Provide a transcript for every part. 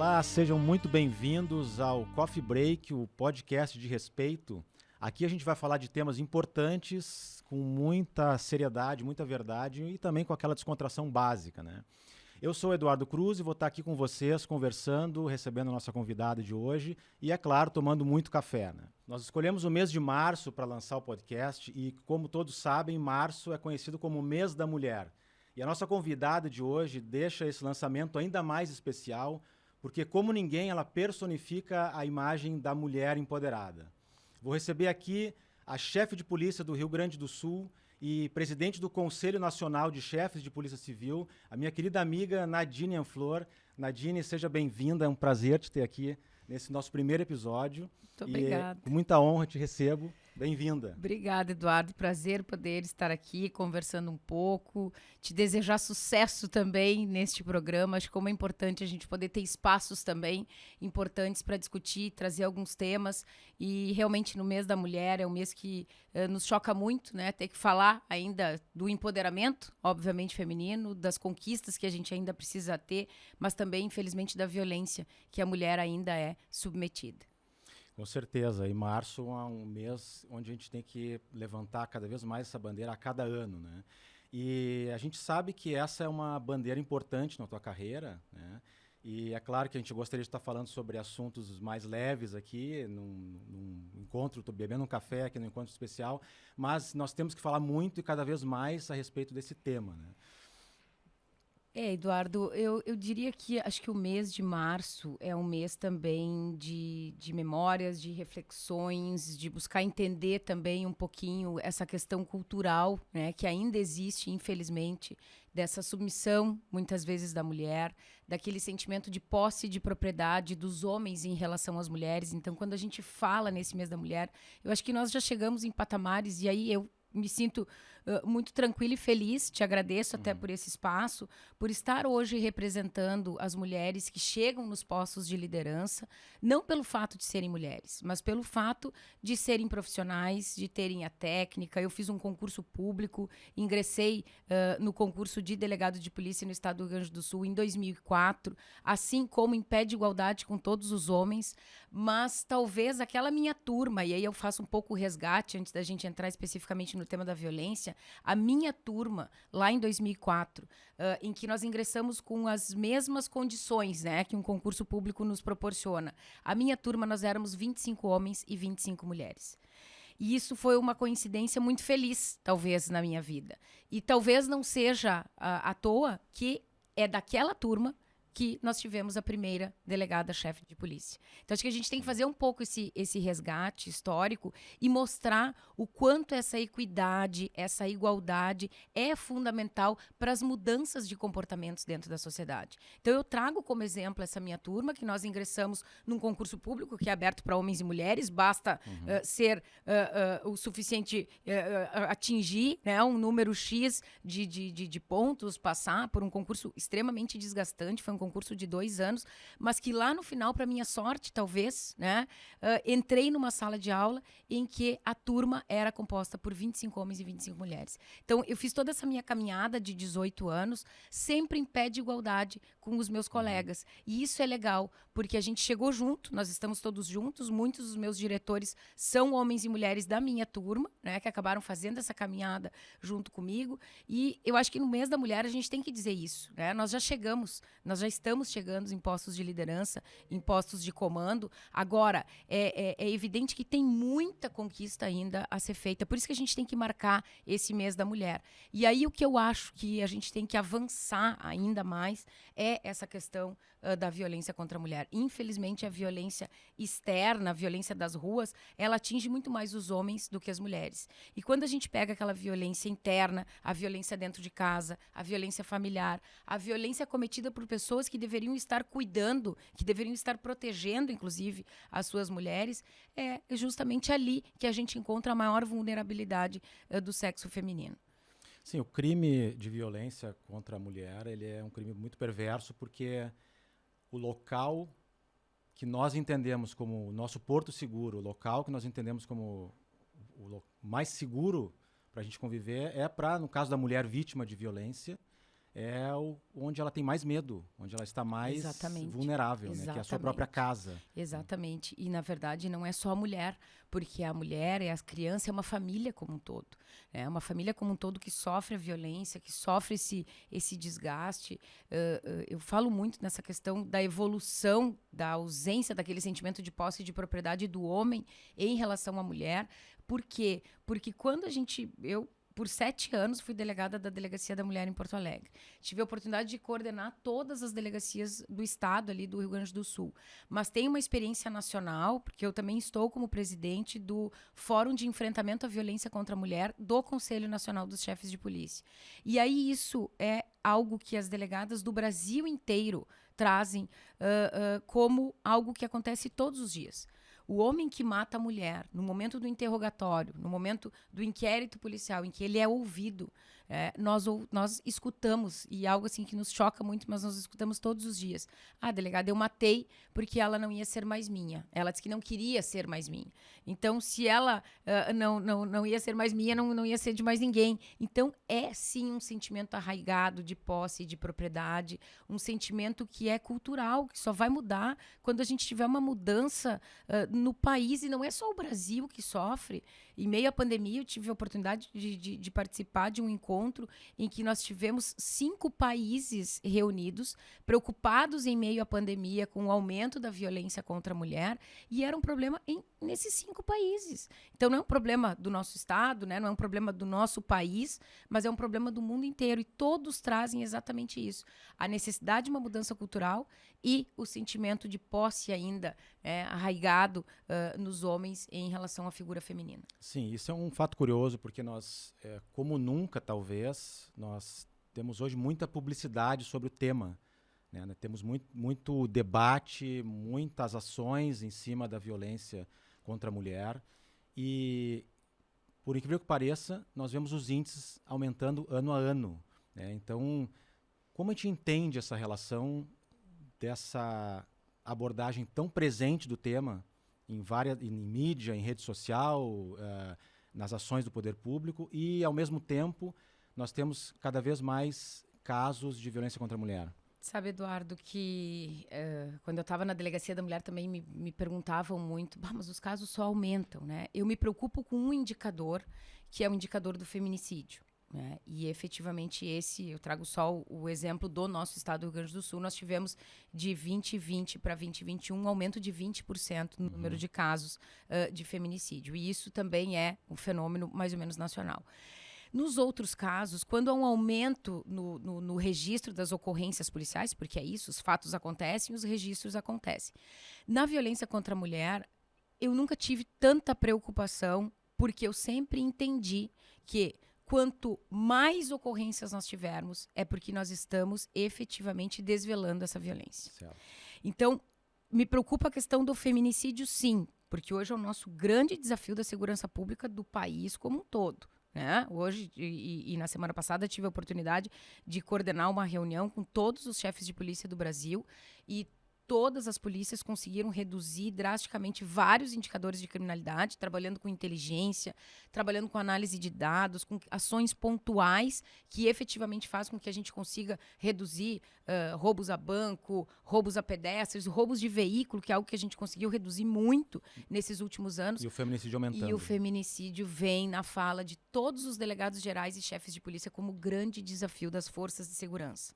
Olá, sejam muito bem-vindos ao Coffee Break, o podcast de respeito. Aqui a gente vai falar de temas importantes com muita seriedade, muita verdade e também com aquela descontração básica, né? Eu sou o Eduardo Cruz e vou estar aqui com vocês conversando, recebendo a nossa convidada de hoje e, é claro, tomando muito café, né? Nós escolhemos o mês de março para lançar o podcast e, como todos sabem, março é conhecido como o mês da mulher. E a nossa convidada de hoje deixa esse lançamento ainda mais especial, porque, como ninguém, ela personifica a imagem da mulher empoderada. Vou receber aqui a chefe de polícia do Rio Grande do Sul e presidente do Conselho Nacional de Chefes de Polícia Civil, a minha querida amiga Nadine Anflor. Nadine, seja bem-vinda, é um prazer te ter aqui nesse nosso primeiro episódio. Muito obrigada. Com muita honra te recebo. Bem-vinda. Obrigada, Eduardo. Prazer poder estar aqui conversando um pouco. Te desejar sucesso também neste programa. Acho como é importante a gente poder ter espaços também importantes para discutir, trazer alguns temas. E realmente no mês da mulher é um mês que nos choca muito, né? Ter que falar ainda do empoderamento, obviamente feminino, das conquistas que a gente ainda precisa ter, mas também, infelizmente, da violência que a mulher ainda é submetida. Com certeza, e março é um mês onde a gente tem que levantar cada vez mais essa bandeira a cada ano, né? E a gente sabe que essa é uma bandeira importante na tua carreira, né? E é claro que a gente gostaria de estar falando sobre assuntos mais leves aqui, num encontro, tô bebendo um café aqui no encontro especial, mas nós temos que falar muito e cada vez mais a respeito desse tema, né? Eduardo, eu diria que acho que o mês de março é um mês também de memórias, de reflexões, de buscar entender também um pouquinho essa questão cultural, né, que ainda existe, infelizmente, dessa submissão, muitas vezes, da mulher, daquele sentimento de posse de propriedade dos homens em relação às mulheres. Então, quando a gente fala nesse mês da mulher, eu acho que nós já chegamos em patamares, e aí eu me sinto muito tranquila e feliz, te agradeço até por esse espaço, por estar hoje representando as mulheres que chegam nos postos de liderança, não pelo fato de serem mulheres, mas pelo fato de serem profissionais, de terem a técnica. Eu fiz um concurso público, ingressei no concurso de delegado de polícia no estado do Rio Grande do Sul em 2004, assim como em pé de igualdade com todos os homens, mas talvez aquela minha turma, e aí eu faço um pouco o resgate antes da gente entrar especificamente no tema da violência, a minha turma, lá em 2004, em que nós ingressamos com as mesmas condições, né, que um concurso público nos proporciona. A minha turma, nós éramos 25 homens e 25 mulheres. E isso foi uma coincidência muito feliz, talvez, na minha vida. E talvez não seja à toa que é daquela turma que nós tivemos a primeira delegada-chefe de polícia. Então, acho que a gente tem que fazer um pouco esse resgate histórico e mostrar o quanto essa equidade, essa igualdade é fundamental para as mudanças de comportamentos dentro da sociedade. Então, eu trago como exemplo essa minha turma, que nós ingressamos num concurso público que é aberto para homens e mulheres, basta ser o suficiente, atingir, né, um número X de pontos, passar por um concurso extremamente desgastante. Foi um concurso de 2 anos, mas que lá no final, para minha sorte, talvez, né, entrei numa sala de aula em que a turma era composta por 25 homens e 25 mulheres. Então, eu fiz toda essa minha caminhada de 18 anos, sempre em pé de igualdade com os meus colegas. E isso é legal, porque a gente chegou junto, nós estamos todos juntos, muitos dos meus diretores são homens e mulheres da minha turma, né, que acabaram fazendo essa caminhada junto comigo. E eu acho que no mês da mulher a gente tem que dizer isso, né? Nós já chegamos, nós já estamos chegando em postos de liderança, em postos de comando. Agora, é evidente que tem muita conquista ainda a ser feita. Por isso que a gente tem que marcar esse mês da mulher. E aí o que eu acho que a gente tem que avançar ainda mais é essa questão da violência contra a mulher. Infelizmente, a violência externa, a violência das ruas, ela atinge muito mais os homens do que as mulheres. E quando a gente pega aquela violência interna, a violência dentro de casa, a violência familiar, a violência cometida por pessoas que deveriam estar cuidando, que deveriam estar protegendo, inclusive, as suas mulheres, é justamente ali que a gente encontra a maior vulnerabilidade do sexo feminino. Sim, o crime de violência contra a mulher, ele é um crime muito perverso porque o local que nós entendemos como o nosso porto seguro, o local que nós entendemos como o mais seguro para a gente conviver é para, no caso da mulher vítima de violência, onde ela tem mais medo, onde ela está mais Exatamente. vulnerável, né? Que é a sua própria casa. Exatamente. E, na verdade, não é só a mulher, porque a mulher e a criança é uma família como um todo. É uma família como um todo que sofre a violência, que sofre esse desgaste. Eu falo muito nessa questão da evolução, da ausência daquele sentimento de posse e de propriedade do homem em relação à mulher. Por quê? Porque quando eu, por 7 anos, fui delegada da Delegacia da Mulher em Porto Alegre. Tive a oportunidade de coordenar todas as delegacias do estado ali do Rio Grande do Sul. Mas tenho uma experiência nacional, porque eu também estou como presidente do Fórum de Enfrentamento à Violência contra a Mulher do Conselho Nacional dos Chefes de Polícia. E aí isso é algo que as delegadas do Brasil inteiro trazem como algo que acontece todos os dias. O homem que mata a mulher, no momento do interrogatório, no momento do inquérito policial, em que ele é ouvido, nós escutamos, e algo assim que nos choca muito, mas nós escutamos todos os dias. Delegada, eu matei porque ela não ia ser mais minha. Ela disse que não queria ser mais minha. Então, se ela não ia ser mais minha, não ia ser de mais ninguém. Então, é sim um sentimento arraigado de posse e de propriedade, um sentimento que é cultural, que só vai mudar quando a gente tiver uma mudança no país, e não é só o Brasil que sofre. Em meio à pandemia, eu tive a oportunidade de participar de um encontro em que nós tivemos 5 países reunidos, preocupados em meio à pandemia com o aumento da violência contra a mulher, e era um problema nesses 5 países. Então, não é um problema do nosso estado, né? Não é um problema do nosso país, mas é um problema do mundo inteiro, e todos trazem exatamente isso. A necessidade de uma mudança cultural e o sentimento de posse ainda arraigado nos homens em relação à figura feminina. Sim, isso é um fato curioso, porque nós, como nunca, talvez, nós temos hoje muita publicidade sobre o tema. Né? Temos muito debate, muitas ações em cima da violência contra a mulher. E, por incrível que pareça, nós vemos os índices aumentando ano a ano. Né? Então, como a gente entende essa relação dessa abordagem tão presente do tema em mídia, em rede social, nas ações do poder público, e, ao mesmo tempo, nós temos cada vez mais casos de violência contra a mulher? Sabe, Eduardo, que quando eu estava na Delegacia da Mulher também me perguntavam muito, mas os casos só aumentam, né? Eu me preocupo com um indicador, que é o indicador do feminicídio. Né? E efetivamente eu trago só o exemplo do nosso estado do Rio Grande do Sul. Nós tivemos de 2020 para 2021 um aumento de 20% no número de casos de feminicídio. E isso também é um fenômeno mais ou menos nacional. Nos outros casos, quando há um aumento no registro das ocorrências policiais, porque é isso, os fatos acontecem, os registros acontecem. Na violência contra a mulher, eu nunca tive tanta preocupação, porque eu sempre entendi que quanto mais ocorrências nós tivermos, é porque nós estamos efetivamente desvelando essa violência. Certo. Então, me preocupa a questão do feminicídio, sim, porque hoje é o nosso grande desafio da segurança pública do país como um todo. Né? Hoje e na semana passada tive a oportunidade de coordenar uma reunião com todos os chefes de polícia do Brasil, e todas as polícias conseguiram reduzir drasticamente vários indicadores de criminalidade, trabalhando com inteligência, trabalhando com análise de dados, com ações pontuais que efetivamente fazem com que a gente consiga reduzir roubos a banco, roubos a pedestres, roubos de veículo, que é algo que a gente conseguiu reduzir muito nesses últimos anos. E o feminicídio aumentando. E o feminicídio vem na fala de todos os delegados gerais e chefes de polícia como grande desafio das forças de segurança.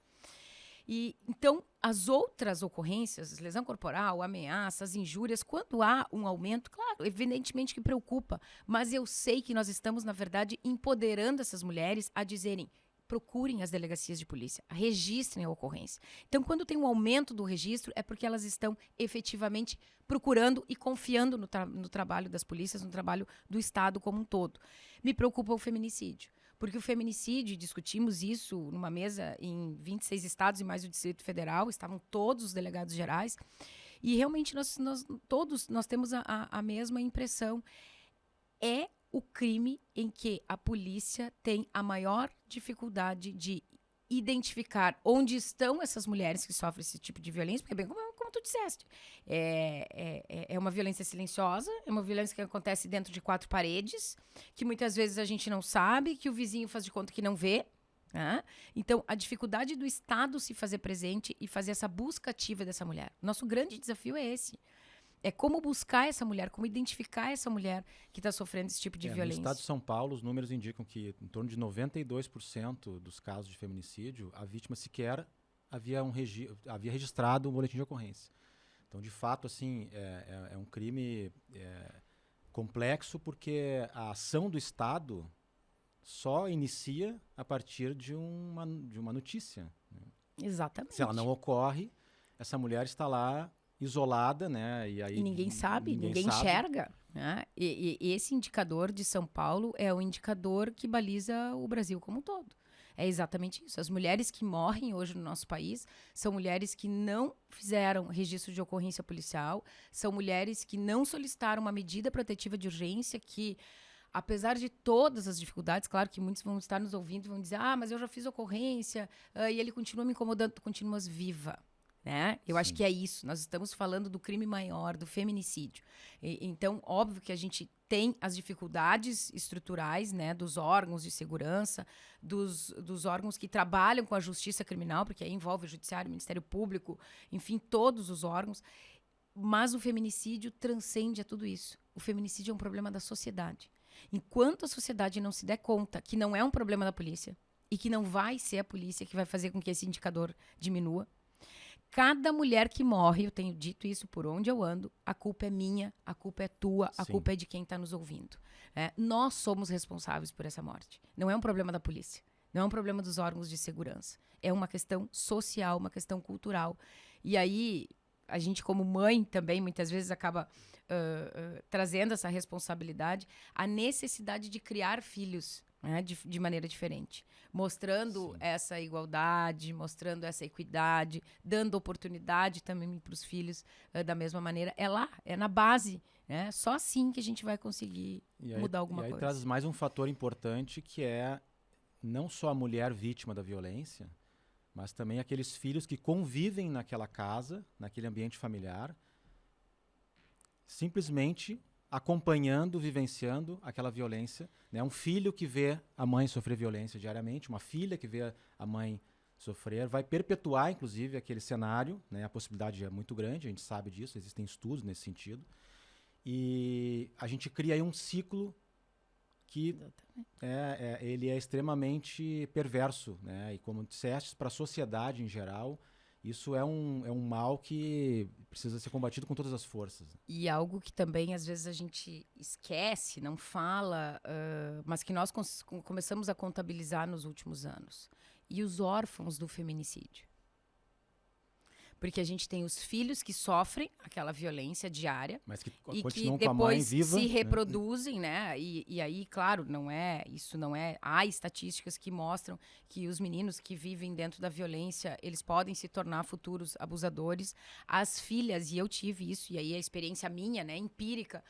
E, então, as outras ocorrências, lesão corporal, ameaças, injúrias, quando há um aumento, claro, evidentemente que preocupa, mas eu sei que nós estamos, na verdade, empoderando essas mulheres a dizerem: procurem as delegacias de polícia, registrem a ocorrência. Então, quando tem um aumento do registro, é porque elas estão efetivamente procurando e confiando no trabalho das polícias, no trabalho do Estado como um todo. Me preocupa o feminicídio. Porque o feminicídio, discutimos isso numa mesa em 26 estados e mais o Distrito Federal, estavam todos os delegados gerais, e realmente nós temos a mesma impressão. É o crime em que a polícia tem a maior dificuldade de identificar onde estão essas mulheres que sofrem esse tipo de violência, porque, bem como tu disseste, é uma violência silenciosa, é uma violência que acontece dentro de 4 paredes, que muitas vezes a gente não sabe, que o vizinho faz de conta que não vê, Né? Então, a dificuldade do Estado se fazer presente e fazer essa busca ativa dessa mulher. Nosso grande desafio é esse. É como buscar essa mulher, como identificar essa mulher que está sofrendo esse tipo de violência. No estado de São Paulo, os números indicam que em torno de 92% dos casos de feminicídio, a vítima sequer havia registrado um boletim de ocorrência. Então, de fato, assim, é um crime complexo, porque a ação do Estado só inicia a partir de uma notícia. Né? Exatamente. Se ela não ocorre, essa mulher está lá isolada, né? E aí ninguém sabe, ninguém enxerga. Né? E esse indicador de São Paulo é o indicador que baliza o Brasil como um todo. É exatamente isso. As mulheres que morrem hoje no nosso país são mulheres que não fizeram registro de ocorrência policial, são mulheres que não solicitaram uma medida protetiva de urgência, que, apesar de todas as dificuldades, claro que muitos vão estar nos ouvindo e vão dizer, mas eu já fiz ocorrência, e ele continua me incomodando, tu continuas viva. Né? Eu acho que é isso. Nós estamos falando do crime maior, do feminicídio. Então, óbvio que a gente tem as dificuldades estruturais, né, dos órgãos de segurança, dos órgãos que trabalham com a justiça criminal, porque aí envolve o Judiciário, o Ministério Público, enfim, todos os órgãos. Mas o feminicídio transcende a tudo isso. O feminicídio é um problema da sociedade. Enquanto a sociedade não se der conta que não é um problema da polícia e que não vai ser a polícia que vai fazer com que esse indicador diminua, cada mulher que morre, eu tenho dito isso por onde eu ando, a culpa é minha, a culpa é tua, a culpa é de quem está nos ouvindo. Nós somos responsáveis por essa morte. Não é um problema da polícia, não é um problema dos órgãos de segurança. É uma questão social, uma questão cultural. E aí, a gente como mãe também, muitas vezes, acaba trazendo essa responsabilidade, a necessidade de criar filhos, né, de maneira diferente. Mostrando essa igualdade, mostrando essa equidade, dando oportunidade também para os filhos da mesma maneira. É lá, é na base. Né? Só assim que a gente vai conseguir mudar alguma coisa. E aí traz mais um fator importante, que é não só a mulher vítima da violência, mas também aqueles filhos que convivem naquela casa, naquele ambiente familiar, simplesmente acompanhando, vivenciando aquela violência. Né? Um filho que vê a mãe sofrer violência diariamente, uma filha que vê a mãe sofrer, vai perpetuar, inclusive, aquele cenário. Né? A possibilidade é muito grande, a gente sabe disso, existem estudos nesse sentido. E a gente cria aí um ciclo que ele é extremamente perverso. Né? E como disseste, para a sociedade em geral, isso é um mal que precisa ser combatido com todas as forças. E algo que também, às vezes, a gente esquece, não fala, mas que nós começamos a contabilizar nos últimos anos. E os órfãos do feminicídio. Porque a gente tem os filhos que sofrem aquela violência diária, mas que e continuam que com a mãe depois viva, se reproduzem, né? E aí, claro, isso não é... Há estatísticas que mostram que os meninos que vivem dentro da violência, eles podem se tornar futuros abusadores. As filhas, e eu tive isso, e aí a experiência minha, né, empírica,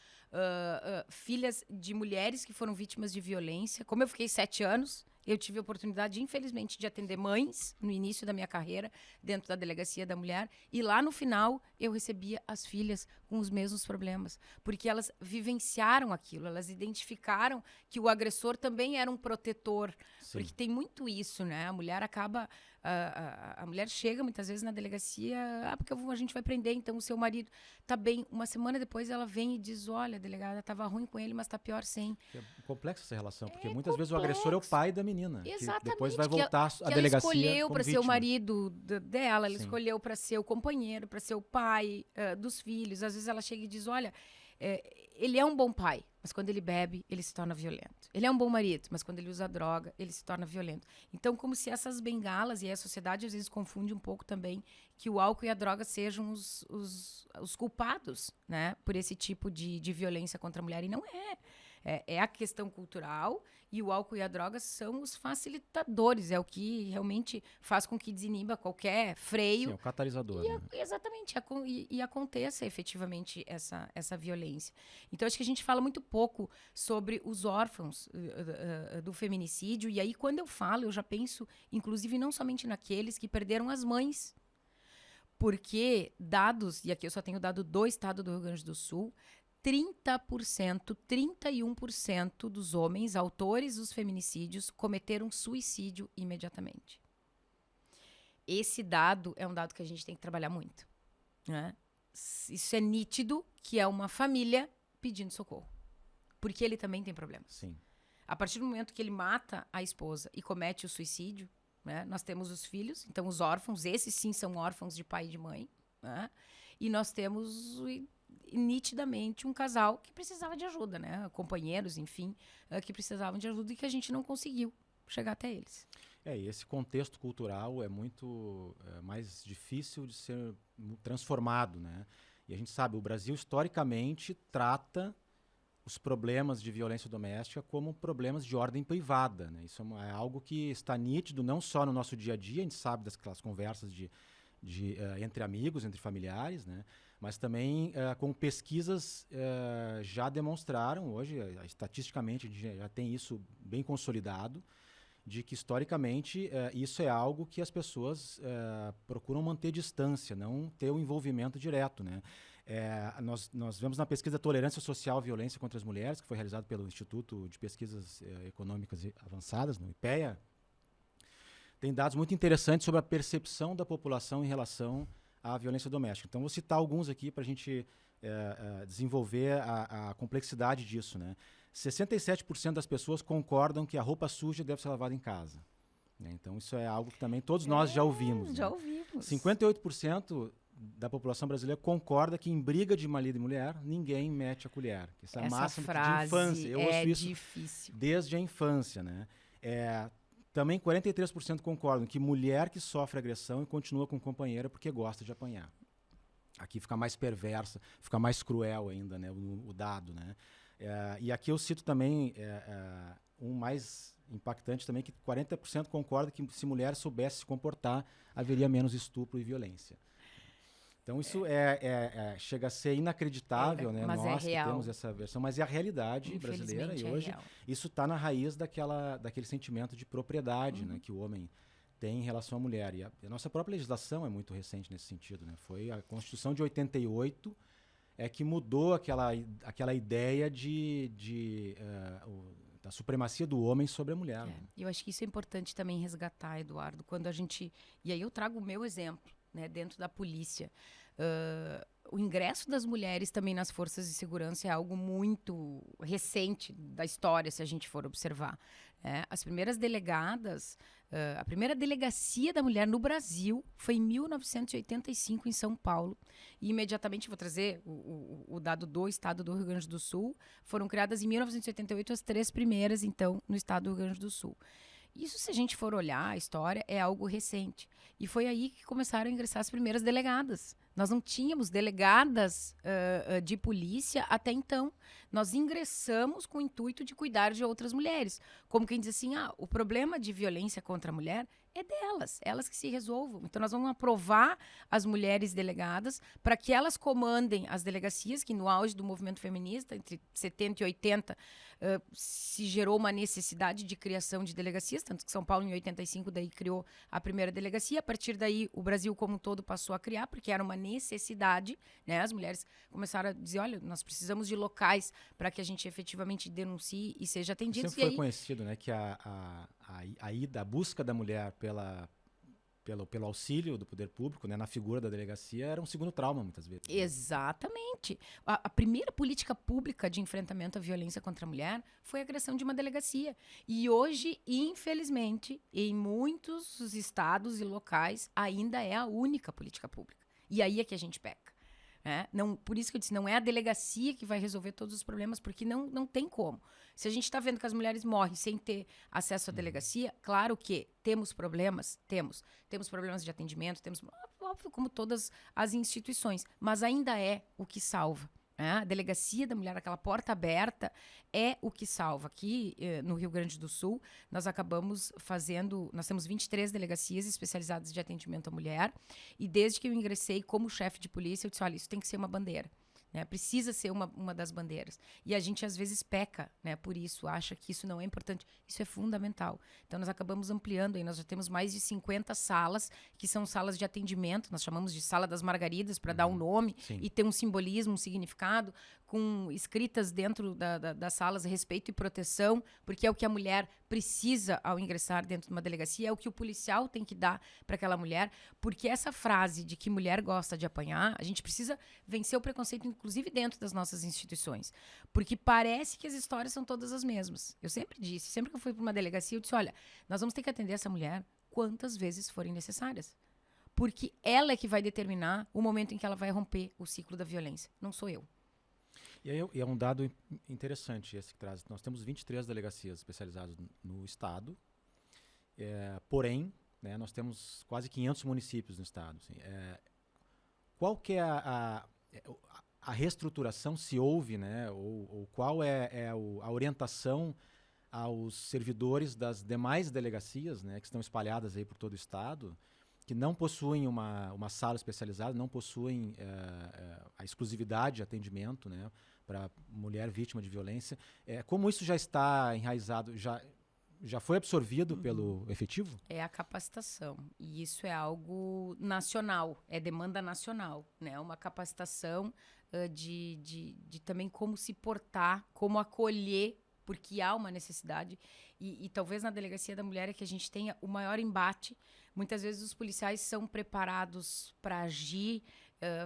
filhas de mulheres que foram vítimas de violência. Como eu fiquei 7 anos... Eu tive a oportunidade, infelizmente, de atender mães no início da minha carreira, dentro da Delegacia da Mulher. E lá no final, eu recebia as filhas com os mesmos problemas. Porque elas vivenciaram aquilo, elas identificaram que o agressor também era um protetor. Sim. Porque tem muito isso, né? A mulher acaba... A mulher chega muitas vezes na delegacia, porque a gente vai prender, então o seu marido tá bem. Uma semana depois ela vem e diz, olha, delegada, tava ruim com ele, mas tá pior sem. É complexa essa relação, porque muitas vezes o agressor é o pai da menina. Exatamente. Que depois vai voltar à delegacia. Ela escolheu para ser o marido dela, ela Sim. escolheu para ser o companheiro, para ser o pai dos filhos. Às vezes ela chega e diz, olha, ele é um bom pai, mas quando ele bebe, ele se torna violento. Ele é um bom marido, mas quando ele usa droga, ele se torna violento. Então, como se essas bengalas, e a sociedade às vezes confunde um pouco também, que o álcool e a droga sejam os culpados, né, por esse tipo de violência contra a mulher. E não é. É a questão cultural, e o álcool e a droga são os facilitadores, é o que realmente faz com que desiniba qualquer freio. Sim, é o catalisador. Exatamente, e aconteça efetivamente essa violência. Então, acho que a gente fala muito pouco sobre os órfãos do feminicídio, e aí quando eu falo, eu já penso, inclusive, não somente naqueles que perderam as mães, porque dados, e aqui eu só tenho dado do estado do Rio Grande do Sul, 30%, 31% dos homens autores dos feminicídios cometeram suicídio imediatamente. Esse dado é um dado que a gente tem que trabalhar muito, né? Isso é nítido que é uma família pedindo socorro, porque ele também tem problemas. Sim. A partir do momento que ele mata a esposa e comete o suicídio, né, nós temos os filhos, então os órfãos, esses sim são órfãos de pai e de mãe, né? E nós temos nitidamente um casal que precisava de ajuda, né? Companheiros, enfim, que precisavam de ajuda e que a gente não conseguiu chegar até eles. E esse contexto cultural é muito mais difícil de ser transformado, né? E a gente sabe, o Brasil historicamente trata os problemas de violência doméstica como problemas de ordem privada, né? Isso é algo que está nítido não só no nosso dia a dia, a gente sabe das conversas entre amigos, entre familiares, né? Mas também com pesquisas já demonstraram, hoje, estatisticamente, a gente já tem isso bem consolidado, de que, historicamente, isso é algo que as pessoas procuram manter distância, não ter o envolvimento direto, né? Nós vemos na pesquisa Tolerância Social à Violência contra as Mulheres, que foi realizada pelo Instituto de Pesquisas Econômicas Avançadas, no IPEA, tem dados muito interessantes sobre a percepção da população em relação à violência doméstica. Então, vou citar alguns aqui para a gente desenvolver a complexidade disso, né? 67% das pessoas concordam que a roupa suja deve ser lavada em casa, né? Então, isso é algo que também todos nós já ouvimos. Já né? ouvimos. 58% da população brasileira concorda que em briga de marido e mulher, ninguém mete a colher. Essa máxima de infância. Eu ouço isso difícil. desde a infância, né? Também 43% concordam que mulher que sofre agressão e continua com companheira porque gosta de apanhar. Aqui fica mais perversa, fica mais cruel ainda, né, o dado, né? E aqui eu cito também um mais impactante também, que 40% concorda que se mulher soubesse se comportar, haveria menos estupro e violência. Então isso chega a ser inacreditável, né? Mas Nós que real. temos essa versão, mas é a realidade brasileira, e hoje real. isso está na raiz daquele sentimento de propriedade, né, que o homem tem em relação à mulher. E a nossa própria legislação é muito recente nesse sentido, né? Foi a Constituição de 88 que mudou aquela ideia da supremacia do homem sobre a mulher. Né? Eu acho que isso é importante também resgatar, Eduardo, quando a gente... E aí eu trago o meu exemplo, né, dentro da polícia. O ingresso das mulheres também nas forças de segurança é algo muito recente da história, se a gente for observar. As primeiras delegadas, a primeira delegacia da mulher no Brasil foi em 1985, em São Paulo. E imediatamente, vou trazer o dado do estado do Rio Grande do Sul, foram criadas em 1988 as 3 primeiras, então, no estado do Rio Grande do Sul. Isso, se a gente for olhar a história, é algo recente. E foi aí que começaram a ingressar as primeiras delegadas. Nós não tínhamos delegadas de polícia até então. Nós ingressamos com o intuito de cuidar de outras mulheres. Como quem diz assim, o problema de violência contra a mulher é delas, elas que se resolvam. Então, nós vamos aprovar as mulheres delegadas para que elas comandem as delegacias, que no auge do movimento feminista, entre 70 e 80, se gerou uma necessidade de criação de delegacias, tanto que São Paulo, em 85, daí criou a primeira delegacia. A partir daí, o Brasil como um todo passou a criar, porque era uma necessidade, né? As mulheres começaram a dizer, olha, nós precisamos de locais para que a gente efetivamente denuncie e seja atendido. Sempre foi conhecido, né, que a busca da mulher pelo auxílio do poder público, né, na figura da delegacia, era um segundo trauma, muitas vezes. Exatamente. A primeira política pública de enfrentamento à violência contra a mulher foi a criação de uma delegacia. E hoje, infelizmente, em muitos estados e locais, ainda é a única política pública. E aí é que a gente peca. Não, por isso que eu disse, não é a delegacia que vai resolver todos os problemas, porque não tem como. Se a gente está vendo que as mulheres morrem sem ter acesso à delegacia, claro que temos problemas, temos problemas de atendimento, óbvio, como todas as instituições, mas ainda é o que salva. A delegacia da mulher, aquela porta aberta, é o que salva. Aqui no Rio Grande do Sul, nós temos 23 delegacias especializadas de atendimento à mulher, e desde que eu ingressei como chefe de polícia, eu disse, olha, isso tem que ser uma bandeira. né? Precisa ser uma das bandeiras. E a gente, às vezes, peca, né? Por isso, acha que isso não é importante. Isso é fundamental. Então, nós acabamos ampliando. Nós já temos mais de 50 salas, que são salas de atendimento. Nós chamamos de Sala das Margaridas, para dar um nome e ter um simbolismo, um significado, com escritas dentro das salas, respeito e proteção, porque é o que a mulher precisa ao ingressar dentro de uma delegacia, é o que o policial tem que dar para aquela mulher, porque essa frase de que mulher gosta de apanhar, a gente precisa vencer o preconceito, inclusive dentro das nossas instituições, porque parece que as histórias são todas as mesmas. Eu sempre disse, sempre que eu fui para uma delegacia, eu disse, olha, nós vamos ter que atender essa mulher quantas vezes forem necessárias, porque ela é que vai determinar o momento em que ela vai romper o ciclo da violência, não sou eu. E é um dado interessante esse que traz. Nós temos 23 delegacias especializadas no estado, porém, né, nós temos quase 500 municípios no estado. Assim, qual que é a reestruturação, se houve, né, ou qual é a orientação aos servidores das demais delegacias, né, que estão espalhadas aí por todo o estado, que não possuem uma sala especializada, não possuem a exclusividade de atendimento, né, para mulher vítima de violência. Como isso já está enraizado, já foi absorvido pelo efetivo? É a capacitação. E isso é algo nacional, é demanda nacional, né? Uma capacitação de também como se portar, como acolher, porque há uma necessidade. E talvez na delegacia da mulher é que a gente tenha o maior embate. Muitas vezes os policiais são preparados para agir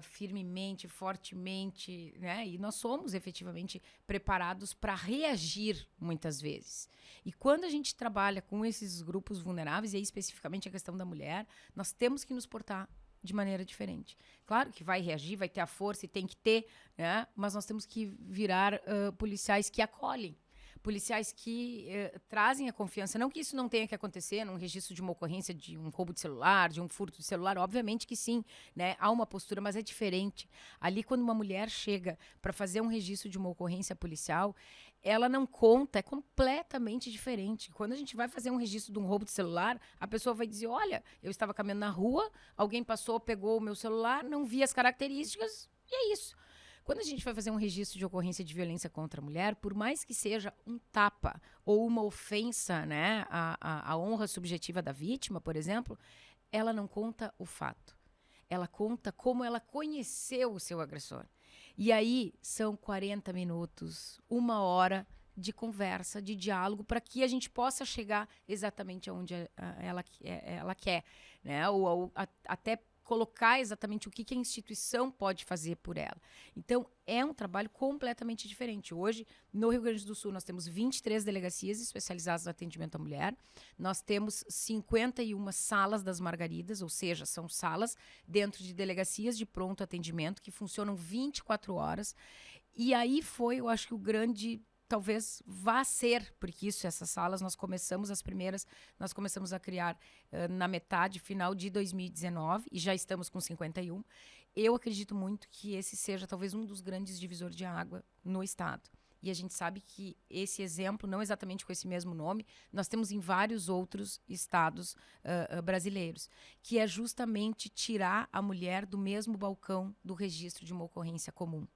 firmemente, fortemente, né? E nós somos efetivamente preparados para reagir muitas vezes. E quando a gente trabalha com esses grupos vulneráveis, e aí especificamente a questão da mulher, nós temos que nos portar de maneira diferente. Claro que vai reagir, vai ter a força e tem que ter, né? Mas nós temos que virar policiais que acolhem. Policiais que trazem a confiança. Não que isso não tenha que acontecer num registro de uma ocorrência de um roubo de celular, de um furto de celular. Obviamente que sim, né? Há uma postura, mas é diferente. Ali, quando uma mulher chega para fazer um registro de uma ocorrência policial, ela não conta, é completamente diferente. Quando a gente vai fazer um registro de um roubo de celular, a pessoa vai dizer, olha, eu estava caminhando na rua, alguém passou, pegou o meu celular, não vi as características, e é isso. Quando a gente vai fazer um registro de ocorrência de violência contra a mulher, por mais que seja um tapa ou uma ofensa, né, à honra subjetiva da vítima, por exemplo, ela não conta o fato. Ela conta como ela conheceu o seu agressor. E aí são 40 minutos, 1 hora de conversa, de diálogo, para que a gente possa chegar exatamente aonde ela quer, né? Ou até colocar exatamente o que a instituição pode fazer por ela. Então, é um trabalho completamente diferente. Hoje, no Rio Grande do Sul, nós temos 23 delegacias especializadas no atendimento à mulher. Nós temos 51 salas das Margaridas, ou seja, são salas dentro de delegacias de pronto atendimento que funcionam 24 horas. E aí foi, eu acho que o grande... talvez vá ser, porque essas salas nós começamos a criar na metade final de 2019 e já estamos com 51. Eu acredito muito que esse seja talvez um dos grandes divisores de água no estado. E a gente sabe que esse exemplo, não exatamente com esse mesmo nome, nós temos em vários outros estados brasileiros, que é justamente tirar a mulher do mesmo balcão do registro de uma ocorrência comum,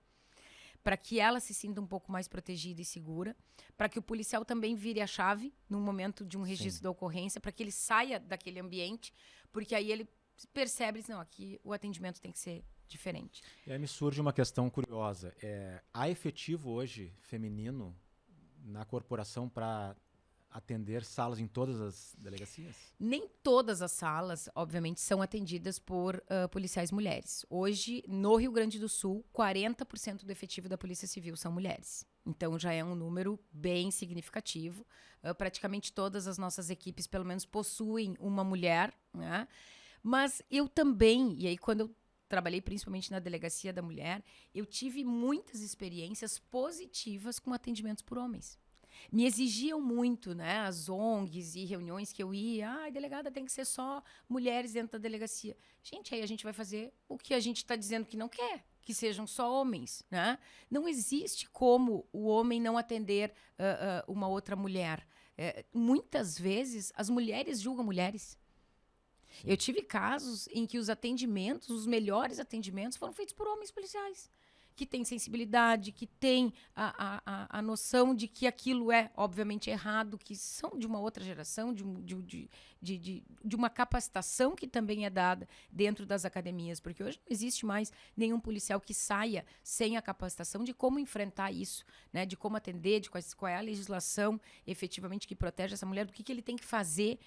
para que ela se sinta um pouco mais protegida e segura, para que o policial também vire a chave no momento de um registro da ocorrência, para que ele saia daquele ambiente, porque aí ele percebe, não, aqui o atendimento tem que ser diferente. E aí me surge uma questão curiosa. Há efetivo hoje feminino na corporação para atender salas em todas as delegacias? Nem todas as salas, obviamente, são atendidas por policiais mulheres. Hoje, no Rio Grande do Sul, 40% do efetivo da Polícia Civil são mulheres. Então, já é um número bem significativo. Praticamente todas as nossas equipes, pelo menos, possuem uma mulher, né? Mas eu também, e aí quando eu trabalhei principalmente na Delegacia da Mulher, eu tive muitas experiências positivas com atendimentos por homens. Me exigiam muito, né, as ONGs e reuniões que eu ia. Delegada, tem que ser só mulheres dentro da delegacia. Gente, aí a gente vai fazer o que a gente está dizendo que não quer, que sejam só homens, né? Não existe como o homem não atender uma outra mulher. Muitas vezes, as mulheres julgam mulheres. Sim. Eu tive casos em que os melhores atendimentos foram feitos por homens policiais. que tem sensibilidade, que tem a noção de que aquilo é, obviamente, errado, que são de uma outra geração, de uma capacitação que também é dada dentro das academias, porque hoje não existe mais nenhum policial que saia sem a capacitação de como enfrentar isso, né? De como atender, de qual é a legislação efetivamente que protege essa mulher, do que ele tem que fazer.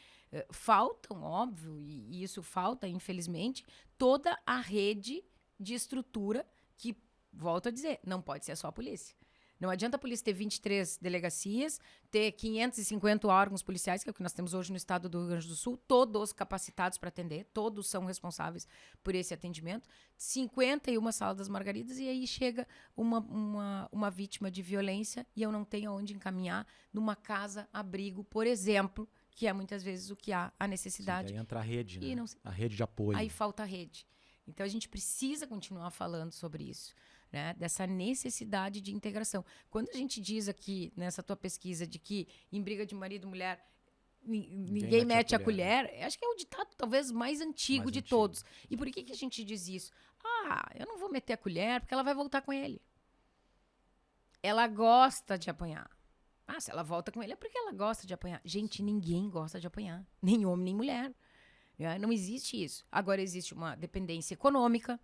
Faltam, óbvio, e isso falta, infelizmente, toda a rede de estrutura que, volto a dizer, não pode ser só a polícia. Não adianta a polícia ter 23 delegacias, ter 550 órgãos policiais, que é o que nós temos hoje no estado do Rio Grande do Sul, todos capacitados para atender, todos são responsáveis por esse atendimento, 51 salas das Margaridas, e aí chega uma vítima de violência e eu não tenho aonde encaminhar numa casa-abrigo, por exemplo, que é muitas vezes o que há a necessidade. Sim, aí entra a rede, né? Não, a rede de apoio. Aí falta a rede. Então, a gente precisa continuar falando sobre isso, né? Dessa necessidade de integração. Quando a gente diz aqui, nessa tua pesquisa, de que em briga de marido e mulher ninguém mete a colher, acho que é o ditado talvez mais antigo de todos. E por que a gente diz isso? Eu não vou meter a colher porque ela vai voltar com ele. Ela gosta de apanhar. Se ela volta com ele é porque ela gosta de apanhar. Gente, ninguém gosta de apanhar. Nem homem, nem mulher. Não existe isso. Agora, existe uma dependência econômica.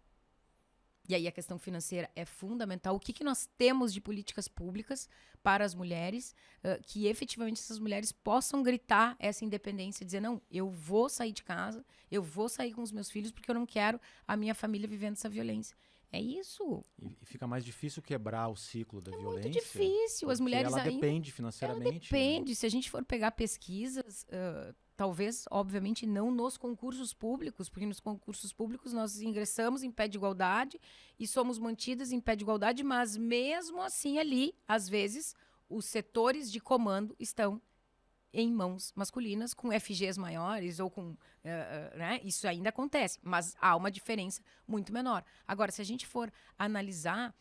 E aí a questão financeira é fundamental. O que nós temos de políticas públicas para as mulheres que efetivamente essas mulheres possam gritar essa independência, dizer, não, eu vou sair de casa, eu vou sair com os meus filhos porque eu não quero a minha família vivendo essa violência. É isso. E fica mais difícil quebrar o ciclo da violência. É muito difícil. As mulheres ela depende financeiramente. Ela depende. Né? Se a gente for pegar pesquisas, talvez, obviamente, não nos concursos públicos, porque nos concursos públicos nós ingressamos em pé de igualdade e somos mantidas em pé de igualdade, mas mesmo assim ali, às vezes, os setores de comando estão em mãos masculinas, com FGs maiores ou com... né? Isso ainda acontece, mas há uma diferença muito menor. Agora, se a gente for analisar,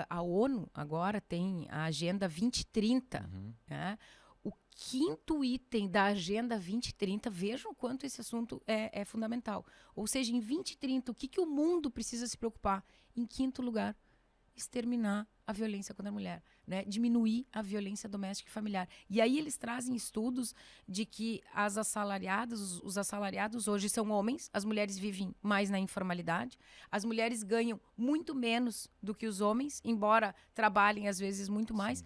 a ONU agora tem a Agenda 2030, né? O 5º item da Agenda 2030, vejam o quanto esse assunto é fundamental. Ou seja, em 2030, o que o mundo precisa se preocupar? Em 5º lugar, exterminar a violência contra a mulher, né? Diminuir a violência doméstica e familiar. E aí eles trazem estudos de que os assalariados hoje são homens, as mulheres vivem mais na informalidade, as mulheres ganham muito menos do que os homens, embora trabalhem às vezes muito mais. Sim.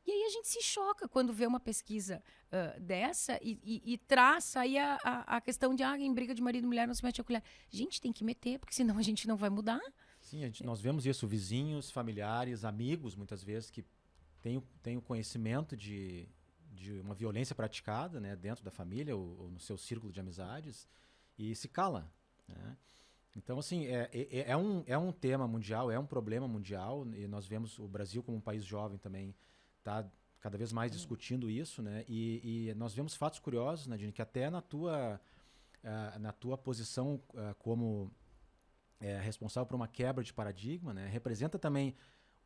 E aí a gente se choca quando vê uma pesquisa dessa e traça aí a questão de em briga de marido e mulher não se mete a colher. Gente, tem que meter, porque senão a gente não vai mudar. Sim, nós vemos isso, vizinhos, familiares, amigos, muitas vezes, que têm o conhecimento de uma violência praticada, né, dentro da família ou no seu círculo de amizades e se cala, né? Então, assim, é um tema mundial, é um problema mundial e nós vemos o Brasil como um país jovem também está cada vez mais discutindo isso, né? E nós vemos fatos curiosos, Nadine, que até na tua posição como responsável por uma quebra de paradigma, né, representa também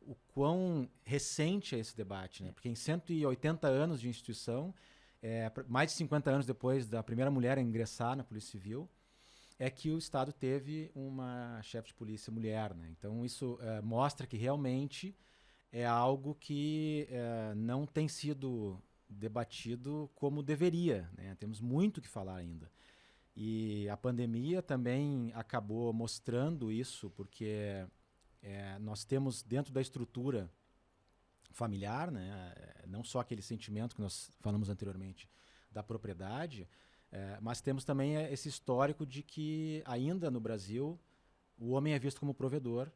o quão recente é esse debate, né? Porque em 180 anos de instituição, mais de 50 anos depois da primeira mulher a ingressar na Polícia Civil, é que o Estado teve uma chefe de polícia mulher, né? Então isso mostra que realmente é algo que não tem sido debatido como deveria, né? Temos muito o que falar ainda. E a pandemia também acabou mostrando isso, porque nós temos dentro da estrutura familiar, né, não só aquele sentimento que nós falamos anteriormente da propriedade, mas temos também esse histórico de que ainda no Brasil o homem é visto como provedor,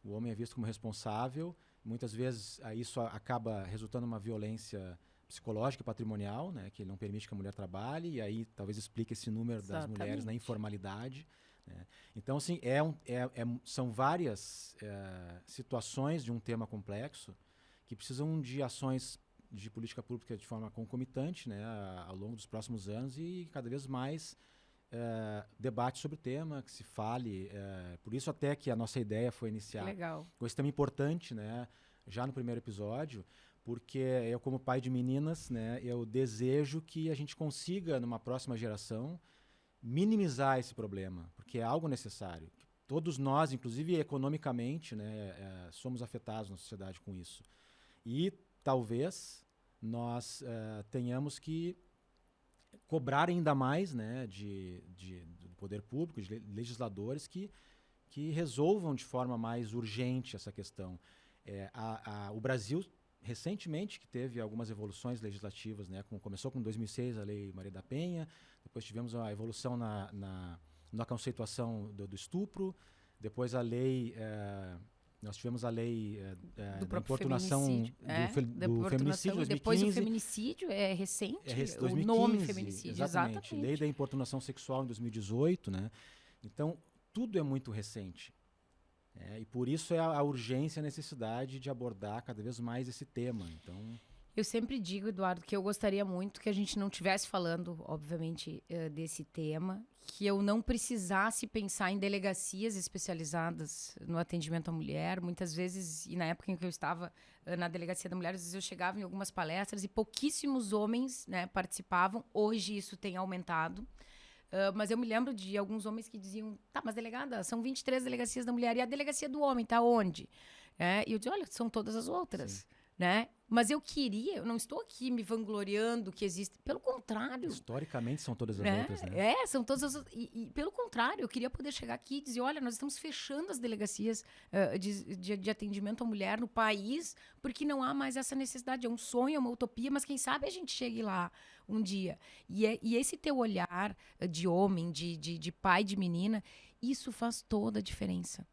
o homem é visto como responsável, muitas vezes isso acaba resultando numa violência psicológica e patrimonial, né, que não permite que a mulher trabalhe, e aí talvez explique esse número das mulheres na informalidade, né? Então, assim, são várias situações de um tema complexo que precisam de ações de política pública de forma concomitante, né, ao longo dos próximos anos e cada vez mais debate sobre o tema, que se fale. Por isso até que a nossa ideia foi iniciar com esse tema importante, né, já no primeiro episódio, porque eu, como pai de meninas, né, eu desejo que a gente consiga, numa próxima geração, minimizar esse problema, porque é algo necessário. todos nós, inclusive economicamente, né, somos afetados na sociedade com isso. E talvez nós tenhamos que cobrar ainda mais, né, do poder público, de legisladores que resolvam de forma mais urgente essa questão. O Brasil, recentemente, que teve algumas evoluções legislativas, né, começou com 2006 a Lei Maria da Penha, depois tivemos a evolução na conceituação do estupro, depois a lei... nós tivemos a lei da importunação do feminicídio, 2015. Depois o feminicídio é recente, 2015, o nome feminicídio, exatamente. Lei da importunação sexual em 2018, né? Então, tudo é muito recente. E por isso é a urgência e a necessidade de abordar cada vez mais esse tema. Então... Eu sempre digo, Eduardo, que eu gostaria muito que a gente não estivesse falando, obviamente, desse tema, que eu não precisasse pensar em delegacias especializadas no atendimento à mulher. Muitas vezes, e na época em que eu estava na Delegacia da Mulher, às vezes eu chegava em algumas palestras e pouquíssimos homens, né, participavam. Hoje isso tem aumentado. Mas eu me lembro de alguns homens que diziam, tá, mas delegada, são 23 delegacias da mulher, e a delegacia do homem tá onde? E eu disse, olha, são todas as outras. Sim. Né? Mas eu não estou aqui me vangloriando que existe, pelo contrário. Historicamente são todas as outras, né? São todas as outras. E pelo contrário, eu queria poder chegar aqui e dizer, olha, nós estamos fechando as delegacias de atendimento à mulher no país, porque não há mais essa necessidade. É um sonho, é uma utopia, mas quem sabe a gente chegue lá um dia. E esse teu olhar de homem, de pai, de menina, isso faz toda a diferença.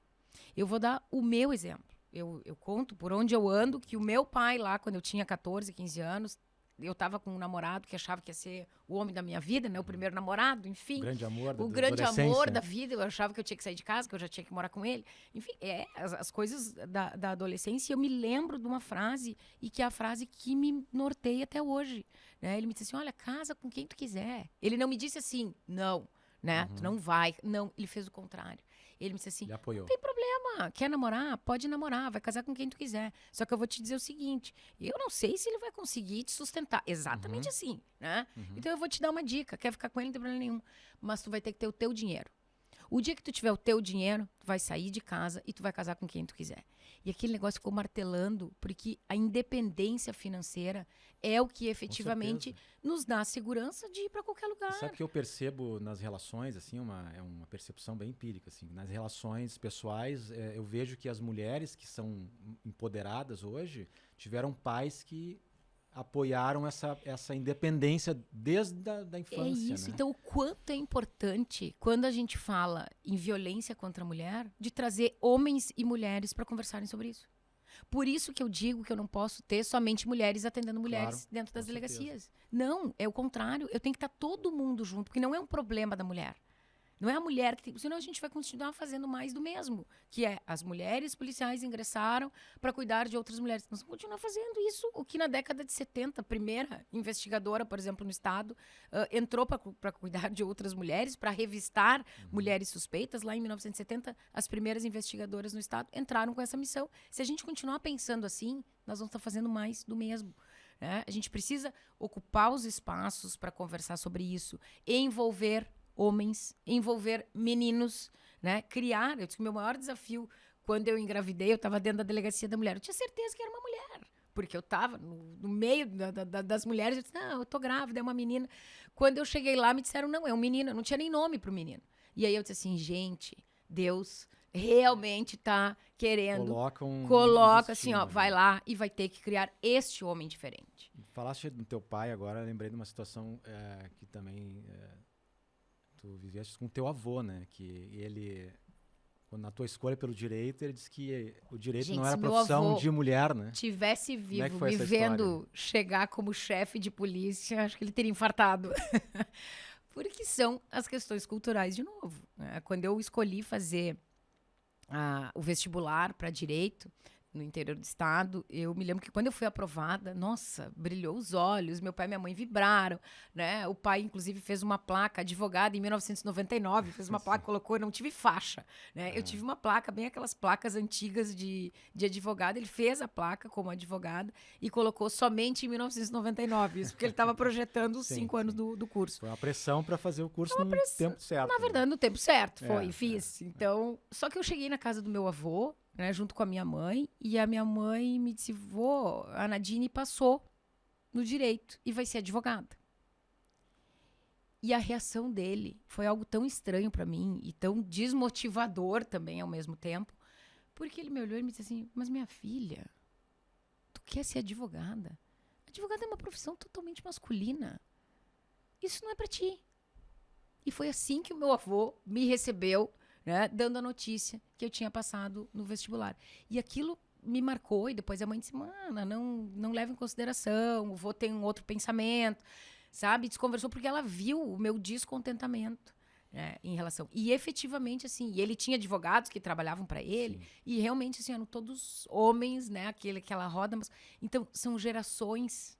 Eu vou dar o meu exemplo. Eu conto por onde eu ando que o meu pai lá, quando eu tinha 14, 15 anos, eu estava com um namorado que achava que ia ser o homem da minha vida, né? O primeiro namorado, enfim. O grande amor o grande amor da vida. Eu achava que eu tinha que sair de casa, que eu já tinha que morar com ele. Enfim, as coisas da adolescência. Eu me lembro de uma frase, e que é a frase que me norteia até hoje. Né? Ele me disse assim, olha, casa com quem tu quiser. Ele não me disse assim, não, né? Tu não vai. Não, ele fez o contrário. Ele me disse assim, não tem problema, quer namorar? Pode namorar, vai casar com quem tu quiser. Só que eu vou te dizer o seguinte, eu não sei se ele vai conseguir te sustentar. Exatamente assim, né? Então eu vou te dar uma dica, quer ficar com ele, não tem problema nenhum. Mas tu vai ter que ter o teu dinheiro. O dia que tu tiver o teu dinheiro, tu vai sair de casa e tu vai casar com quem tu quiser. E aquele negócio ficou martelando, porque a independência financeira é o que efetivamente nos dá a segurança de ir para qualquer lugar. E sabe que eu percebo nas relações, assim, é uma percepção bem empírica, assim, nas relações pessoais, eu vejo que as mulheres que são empoderadas hoje tiveram pais que apoiaram essa independência desde a infância. É isso. Né? Então, o quanto é importante, quando a gente fala em violência contra a mulher, de trazer homens e mulheres para conversarem sobre isso. Por isso que eu digo que eu não posso ter somente mulheres atendendo mulheres dentro das delegacias. Não, é o contrário. Eu tenho que estar todo mundo junto, porque não é um problema da mulher. Não é a mulher que tem... Senão a gente vai continuar fazendo mais do mesmo. Que é, as mulheres policiais ingressaram para cuidar de outras mulheres. Nós vamos continuar fazendo isso. O que na década de 70, a primeira investigadora, por exemplo, no Estado, entrou para cuidar de outras mulheres, para revistar mulheres suspeitas. Lá em 1970, as primeiras investigadoras no Estado entraram com essa missão. Se a gente continuar pensando assim, nós vamos estar fazendo mais do mesmo. Né? A gente precisa ocupar os espaços para conversar sobre isso, envolver homens, envolver meninos, né? Criar. Eu disse que o meu maior desafio, quando eu engravidei, eu estava dentro da Delegacia da Mulher. Eu tinha certeza que era uma mulher, porque eu estava no meio das mulheres. Eu disse, não, eu tô grávida, é uma menina. Quando eu cheguei lá, me disseram, não, é um menino. Eu não tinha nem nome pro menino. E aí eu disse assim, gente, Deus realmente está querendo. Coloca assim, ó, vai lá e vai ter que criar este homem diferente. Falaste do teu pai agora, eu lembrei de uma situação que também... tu viveste com teu avô, né? Que ele, na tua escolha pelo direito, ele disse que o direito não era profissão de mulher, né? Tivesse vivo, me vendo chegar como chefe de polícia, acho que ele teria infartado. Porque são as questões culturais de novo. Né? Quando eu escolhi fazer o vestibular para direito, no interior do estado. Eu me lembro que quando eu fui aprovada, nossa, brilhou os olhos, meu pai e minha mãe vibraram, né? O pai, inclusive, fez uma placa, advogado, em 1999, fez uma placa, colocou, eu não tive faixa, né? Eu tive uma placa, bem aquelas placas antigas de advogado, ele fez a placa como advogado e colocou somente em 1999, isso porque ele estava projetando os 5 anos do curso. Foi uma pressão para fazer o curso no tempo certo. Na verdade, no tempo certo, fiz. Então, só que eu cheguei na casa do meu avô, né, junto com a minha mãe, e a minha mãe me disse, vô, a Nadine passou no direito e vai ser advogada. E a reação dele foi algo tão estranho para mim e tão desmotivador também ao mesmo tempo, porque ele me olhou e me disse assim, mas minha filha, tu quer ser advogada? Advogada é uma profissão totalmente masculina. Isso não é para ti. E foi assim que o meu avô me recebeu, né, dando a notícia que eu tinha passado no vestibular. E aquilo me marcou, e depois a mãe disse, mana, não leva em consideração, o vô tem um outro pensamento, sabe? Desconversou porque ela viu o meu descontentamento, né, em relação... E efetivamente, assim, e ele tinha advogados que trabalhavam para ele, sim, e realmente, assim, eram todos homens, né, aquela roda. Mas... Então, são gerações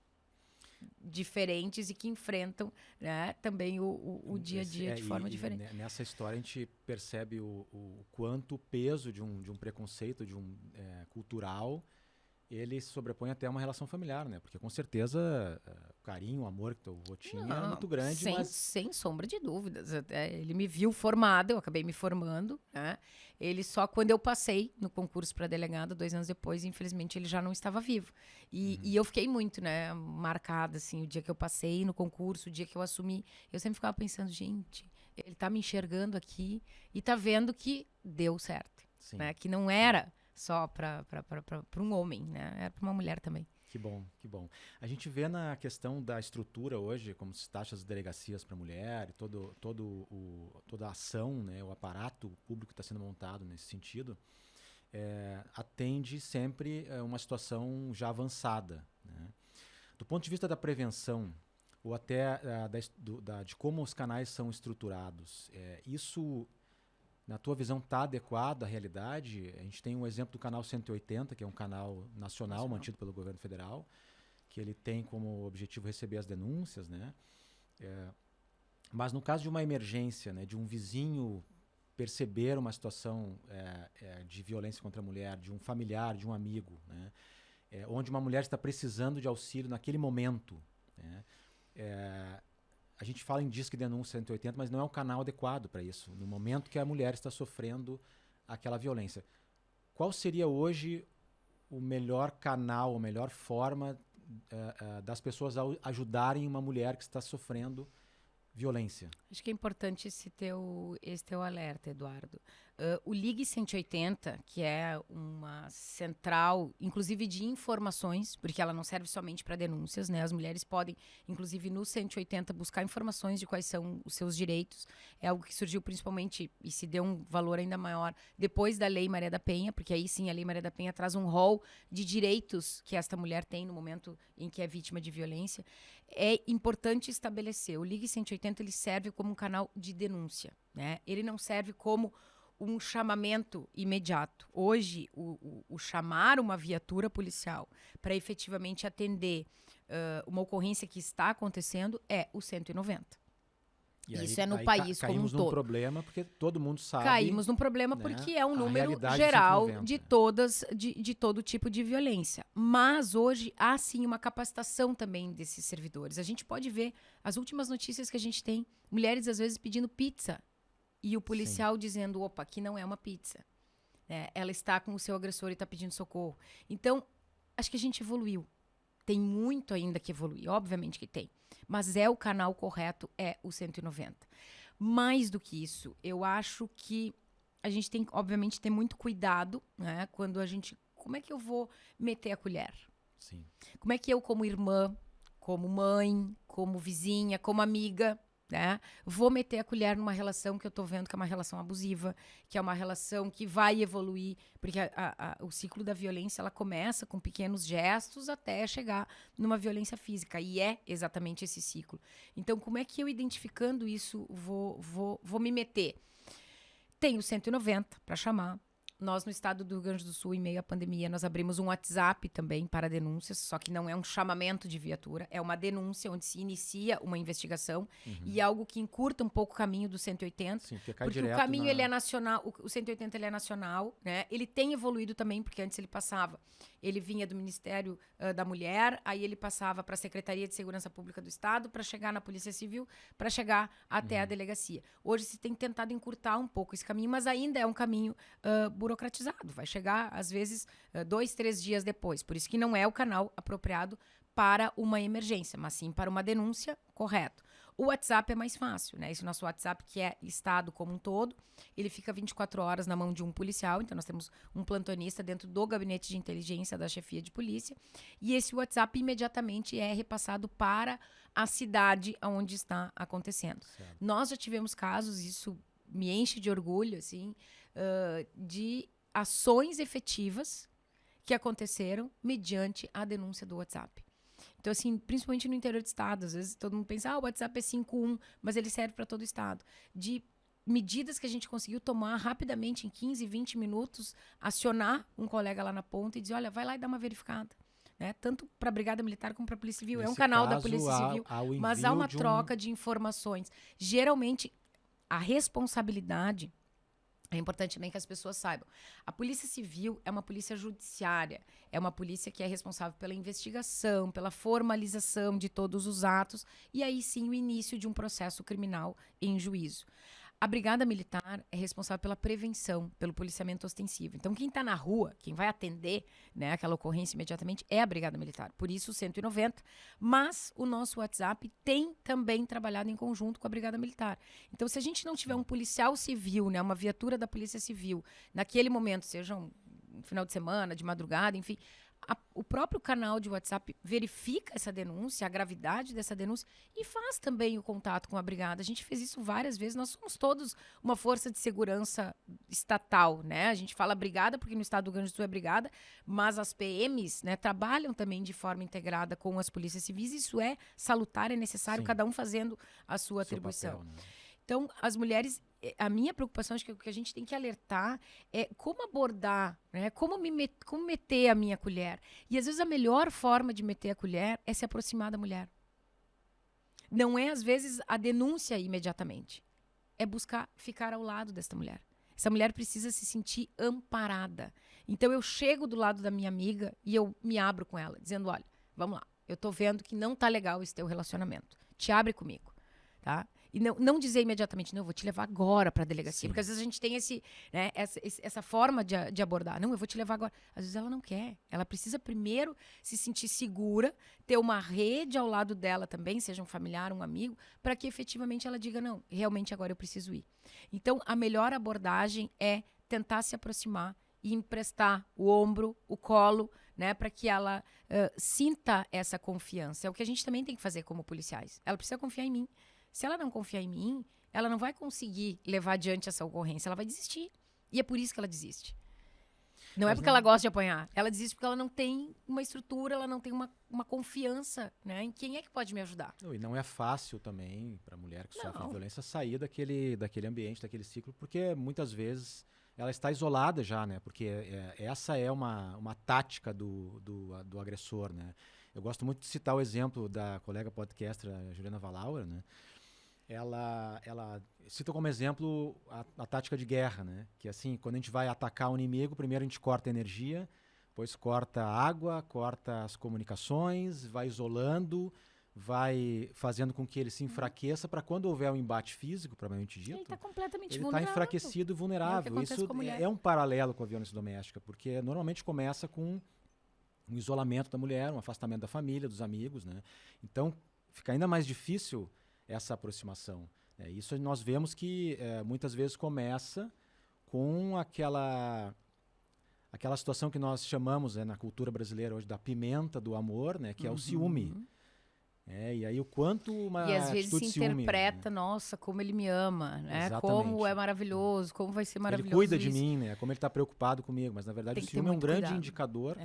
diferentes e que enfrentam, né, também o dia a dia de forma diferente. Nessa história a gente percebe o quanto o peso de um preconceito, cultural, ele se sobrepõe até a uma relação familiar, né? Porque com certeza o carinho, o amor que teu avô tinha é muito grande. Sem sombra de dúvidas. Ele me viu formada, eu acabei me formando, né? Ele só quando eu passei no concurso para delegada, 2 anos depois, infelizmente, ele já não estava vivo. E eu fiquei muito, né, marcada, assim, o dia que eu passei no concurso, o dia que eu assumi. Eu sempre ficava pensando, gente, ele tá me enxergando aqui e tá vendo que deu certo, né? Que não era só para um homem, né? Era para uma mulher também. Que bom, que bom. A gente vê na questão da estrutura hoje, como se taxa as delegacias para mulher, e toda a ação, né, o aparato público que está sendo montado nesse sentido, atende sempre uma situação já avançada, né? Do ponto de vista da prevenção, ou até de como os canais são estruturados, isso... Na tua visão, está adequado à realidade? A gente tem um exemplo do canal 180, que é um canal nacional mantido pelo governo federal, que ele tem como objetivo receber as denúncias, né? Mas no caso de uma emergência, né, de um vizinho perceber uma situação de violência contra a mulher, de um familiar, de um amigo, né, onde uma mulher está precisando de auxílio naquele momento, né, a gente fala em Disque Denúncia 180, mas não é um canal adequado para isso, no momento que a mulher está sofrendo aquela violência. Qual seria hoje o melhor canal, a melhor forma das pessoas ajudarem uma mulher que está sofrendo violência? Acho que é importante esse teu alerta, Eduardo. O Ligue 180, que é uma central, inclusive de informações, porque ela não serve somente para denúncias, né? As mulheres podem, inclusive no 180, buscar informações de quais são os seus direitos. É algo que surgiu principalmente e se deu um valor ainda maior depois da Lei Maria da Penha, porque aí sim a Lei Maria da Penha traz um rol de direitos que esta mulher tem no momento em que é vítima de violência. É importante estabelecer. O Ligue 180 ele serve como um canal de denúncia, né? Ele não serve como um chamamento imediato. Hoje, o chamar uma viatura policial para efetivamente atender uma ocorrência que está acontecendo é o 190. Isso é no país como um todo. Caímos num problema porque todo mundo sabe. Caímos num problema, né, porque é um número geral de todo tipo de violência. Mas hoje há sim uma capacitação também desses servidores. A gente pode ver as últimas notícias que a gente tem, mulheres às vezes pedindo pizza e o policial sim, dizendo, opa, aqui não é uma pizza. Ela está com o seu agressor e está pedindo socorro. Então, acho que a gente evoluiu. Tem muito ainda que evoluir, obviamente que tem. Mas o canal correto, é o 190. Mais do que isso, eu acho que a gente tem, obviamente, ter muito cuidado, né, quando a gente... Como é que eu vou meter a colher? Sim. Como é que eu, como irmã, como mãe, como vizinha, como amiga, né, vou meter a colher numa relação que eu tô vendo que é uma relação abusiva, que é uma relação que vai evoluir, porque o ciclo da violência ela começa com pequenos gestos até chegar numa violência física, e é exatamente esse ciclo. Então, como é que eu, identificando isso, vou me meter? Tem o 190 para chamar, Nós, no estado do Rio Grande do Sul, em meio à pandemia, nós abrimos um WhatsApp também para denúncias, só que não é um chamamento de viatura, é uma denúncia onde se inicia uma investigação e algo que encurta um pouco o caminho do 180, Sim, porque cai porque o direto caminho ele é nacional, o 180 ele é nacional, né? Ele tem evoluído também, porque antes ele vinha do Ministério da Mulher, aí ele passava para a Secretaria de Segurança Pública do Estado, para chegar na Polícia Civil, para chegar até a delegacia. Hoje se tem tentado encurtar um pouco esse caminho, mas ainda é um caminho burocratizado. Vai chegar, às vezes, 2, 3 dias depois. Por isso que não é o canal apropriado para uma emergência, mas sim para uma denúncia, correto. O WhatsApp é mais fácil, né? Esse nosso WhatsApp, que é listado como um todo, ele fica 24 horas na mão de um policial. Então, nós temos um plantonista dentro do gabinete de inteligência da chefia de polícia. E esse WhatsApp imediatamente é repassado para a cidade onde está acontecendo. Certo. Nós já tivemos casos, isso me enche de orgulho, assim, de ações efetivas que aconteceram mediante a denúncia do WhatsApp. Então, assim, principalmente no interior do estado, às vezes todo mundo pensa, o WhatsApp é 51, mas ele serve para todo o estado. De medidas que a gente conseguiu tomar rapidamente, em 15, 20 minutos, acionar um colega lá na ponta e dizer, olha, vai lá e dá uma verificada. Né? Tanto para a Brigada Militar como para a Polícia Civil. É um canal da Polícia Civil, mas há uma troca de informações. Geralmente, a responsabilidade... É importante também que as pessoas saibam. A Polícia Civil é uma polícia judiciária, é uma polícia que é responsável pela investigação, pela formalização de todos os atos e aí sim o início de um processo criminal em juízo. A Brigada Militar é responsável pela prevenção, pelo policiamento ostensivo. Então, quem está na rua, quem vai atender, né, aquela ocorrência imediatamente, é a Brigada Militar. Por isso, o 190. Mas o nosso WhatsApp tem também trabalhado em conjunto com a Brigada Militar. Então, se a gente não tiver um policial civil, né, uma viatura da Polícia Civil, naquele momento, seja um final de semana, de madrugada, enfim... O próprio canal de WhatsApp verifica essa denúncia, a gravidade dessa denúncia e faz também o contato com a brigada. A gente fez isso várias vezes. Nós somos todos uma força de segurança estatal, né? A gente fala brigada porque no estado do Rio Grande do Sul é brigada, mas as PMs, né, trabalham também de forma integrada com as polícias civis. Isso é salutar, é necessário, Sim. cada um fazendo a sua atribuição. Papel, né? Então, as mulheres, a minha preocupação, acho que o que a gente tem que alertar é como abordar, né? Como meter a minha colher. E, às vezes, a melhor forma de meter a colher é se aproximar da mulher. Não é, às vezes, a denúncia imediatamente. É buscar ficar ao lado desta mulher. Essa mulher precisa se sentir amparada. Então, eu chego do lado da minha amiga e eu me abro com ela, dizendo, olha, vamos lá, eu tô vendo que não tá legal esse teu relacionamento. Te abre comigo, tá? E não dizer imediatamente, não, eu vou te levar agora para a delegacia. Sim. Porque às vezes a gente tem essa forma de abordar. Não, eu vou te levar agora. Às vezes ela não quer. Ela precisa primeiro se sentir segura, ter uma rede ao lado dela também, seja um familiar, um amigo, para que efetivamente ela diga, não, realmente agora eu preciso ir. Então, a melhor abordagem é tentar se aproximar e emprestar o ombro, o colo, né, para que ela sinta essa confiança. É o que a gente também tem que fazer como policiais. Ela precisa confiar em mim. Se ela não confiar em mim, ela não vai conseguir levar adiante essa ocorrência. Ela vai desistir. E é por isso que ela desiste. Não é porque ela gosta de apanhar. Ela desiste porque ela não tem uma estrutura, ela não tem uma confiança, né, em quem é que pode me ajudar. E não é fácil também para a mulher que sofre violência sair daquele ambiente, daquele ciclo, porque muitas vezes ela está isolada já, né? Porque essa é uma tática do agressor, né? Eu gosto muito de citar o exemplo da colega podcaster Juliana Valaur, né? Ela cita como exemplo a tática de guerra, né? Que assim, quando a gente vai atacar o inimigo, primeiro a gente corta a energia, depois corta a água, corta as comunicações, vai isolando, vai fazendo com que ele se enfraqueça para quando houver um embate físico, propriamente dito, ele está completamente vulnerável. Ele está enfraquecido e vulnerável. Isso é um paralelo com a violência doméstica, porque normalmente começa com um isolamento da mulher, um afastamento da família, dos amigos, né? Então, fica ainda mais difícil essa aproximação. Isso nós vemos que muitas vezes começa com aquela situação que nós chamamos na cultura brasileira hoje da pimenta do amor, né? Que é o ciúme. E aí o quanto uma E às vezes se ciúme, interpreta, né? Nossa, como ele me ama, né? Exatamente. Como é maravilhoso, como vai ser maravilhoso. Ele cuida isso. de mim, né? Como ele está preocupado comigo, mas na verdade Tem o que ter ciúme é um muito grande cuidado. indicador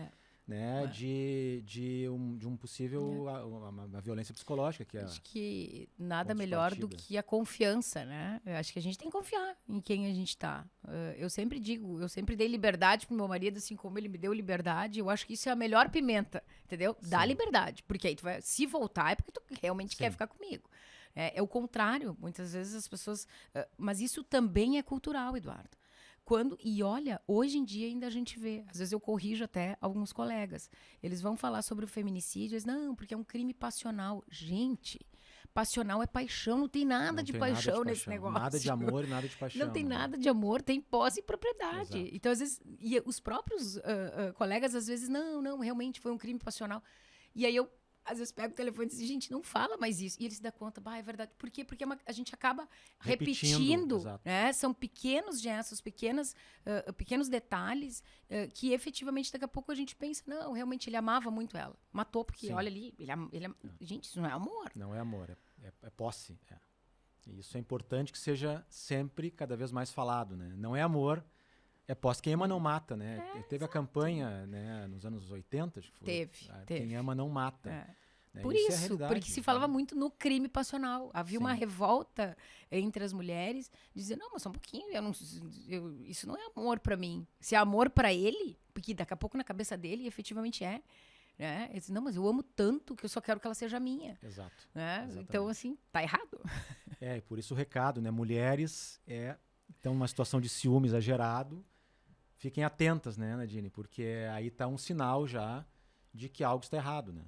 né, de um possível uma violência psicológica que é acho que nada ponto de melhor do partida. que a confiança, né? Eu acho que a gente tem que confiar em quem a gente tá. Eu sempre digo, eu sempre dei liberdade pro meu marido, assim como ele me deu liberdade. Eu acho que isso é a melhor pimenta, entendeu? Dá Sim. liberdade, porque aí tu vai, se voltar é porque tu realmente quer Sim. ficar comigo. É o contrário, muitas vezes as pessoas... mas isso também é cultural, Eduardo. E olha, hoje em dia ainda a gente vê, às vezes eu corrijo até alguns colegas, eles vão falar sobre o feminicídio, eles, não, porque é um crime passional. Gente, passional é paixão, não tem nada Não de tem paixão nada de nesse paixão. negócio. Nada de amor e nada de paixão. Não tem né? nada de amor, tem posse e propriedade. Exato. Então, às vezes, e os próprios colegas, às vezes, não, realmente foi um crime passional. E aí eu, às vezes, pego o telefone e digo, gente, não fala mais isso. E eles se dão conta, é verdade. Por quê? Porque a gente acaba repetindo, exato. né? São pequenos gestos, pequenos detalhes que efetivamente daqui a pouco a gente pensa, não, realmente ele amava muito ela. Matou porque, Sim. olha ali, gente, isso não é amor. Não é amor, é posse. E isso é importante que seja sempre cada vez mais falado, né? Não é amor, é posse. Quem ama não mata, né? Teve a campanha, né, nos anos 80, acho que foi. Teve. Quem ama não mata. Né? Por é a isso, realidade, porque se falava né? muito no crime passional. Havia uma Sim. revolta entre as mulheres, dizendo, não, mas só um pouquinho, isso não é amor pra mim. Se é amor pra ele, porque daqui a pouco na cabeça dele efetivamente é. Né? Ele diz, não, mas eu amo tanto que eu só quero que ela seja minha. Exato. Né? Então, assim, tá errado. E por isso o recado, né? Mulheres estão numa situação de ciúme exagerado. Fiquem atentas, né, Nadine? Porque aí tá um sinal já de que algo está errado, né?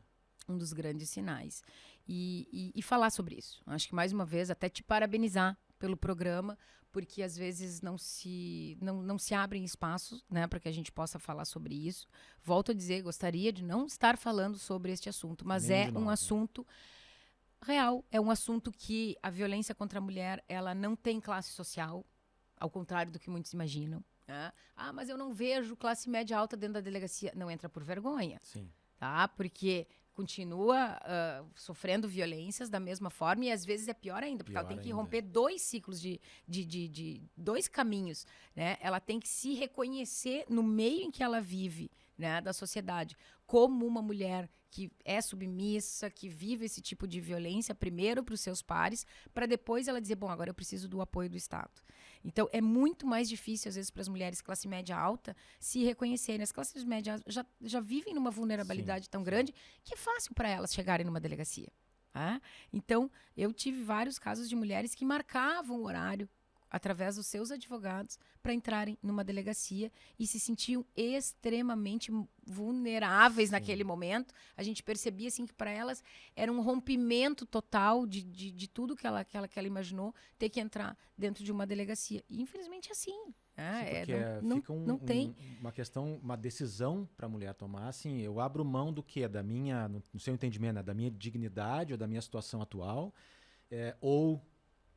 Um dos grandes sinais. E falar sobre isso. Acho que, mais uma vez, até te parabenizar pelo programa, porque às vezes não se abrem espaços, né, para que a gente possa falar sobre isso. Volto a dizer, gostaria de não estar falando sobre este assunto, mas Nem é de um nós, assunto real, é um assunto que a violência contra a mulher, ela não tem classe social, ao contrário do que muitos imaginam. Né? Ah, mas eu não vejo classe média alta dentro da delegacia. Não entra por vergonha, Sim. tá? Porque continua sofrendo violências da mesma forma e às vezes é pior ainda, porque ela tem que romper 2 ciclos de 2 caminhos, né? Ela tem que se reconhecer no meio em que ela vive, né, da sociedade, como uma mulher que é submissa, que vive esse tipo de violência, primeiro para os seus pares, para depois ela dizer, bom, agora eu preciso do apoio do Estado. Então, é muito mais difícil, às vezes, para as mulheres classe média alta se reconhecerem. As classes médias já vivem numa vulnerabilidade tão grande que é fácil para elas chegarem numa delegacia. Tá? Então, eu tive vários casos de mulheres que marcavam o horário através dos seus advogados para entrarem numa delegacia e se sentiam extremamente vulneráveis naquele momento. A gente percebia assim que para elas era um rompimento total de tudo que ela imaginou ter que entrar dentro de uma delegacia. E infelizmente é assim. Porque não tem uma questão, uma decisão para a mulher tomar, assim, eu abro mão do quê? Da minha, no seu entendimento, né? Da minha dignidade ou da minha situação atual, ou,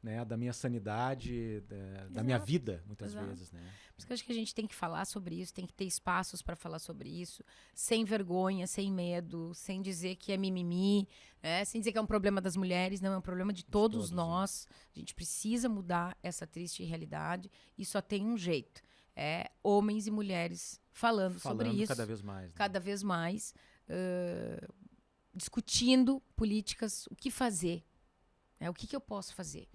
né, da minha sanidade, da minha vida, muitas vezes, né? Por isso que eu acho que a gente tem que falar sobre isso, tem que ter espaços para falar sobre isso, sem vergonha, sem medo, sem dizer que é mimimi, né? Sem dizer que é um problema das mulheres, não, é um problema de todos nós. A gente precisa mudar essa triste realidade e só tem um jeito, homens e mulheres falando sobre isso. Cada vez mais. Né? Cada vez mais, discutindo políticas, o que fazer, o que eu posso fazer.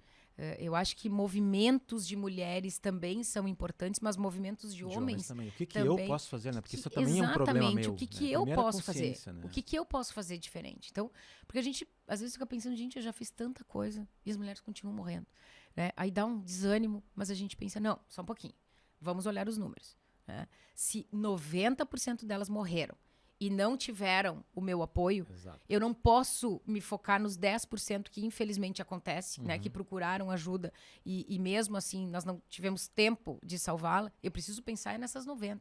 Eu acho que movimentos de mulheres também são importantes, mas movimentos de homens também. O que também, eu posso fazer, né? Porque isso também é um problema meu. O que né? eu posso fazer? Né? O que eu posso fazer diferente? Então, porque a gente às vezes fica pensando, gente, eu já fiz tanta coisa e as mulheres continuam morrendo. Né? Aí dá um desânimo, mas a gente pensa, não, só um pouquinho. Vamos olhar os números. Né? Se 90% delas morreram e não tiveram o meu apoio, eu não posso me focar nos 10% que infelizmente acontece, né, que procuraram ajuda e mesmo assim nós não tivemos tempo de salvá-la. Eu preciso pensar nessas 90.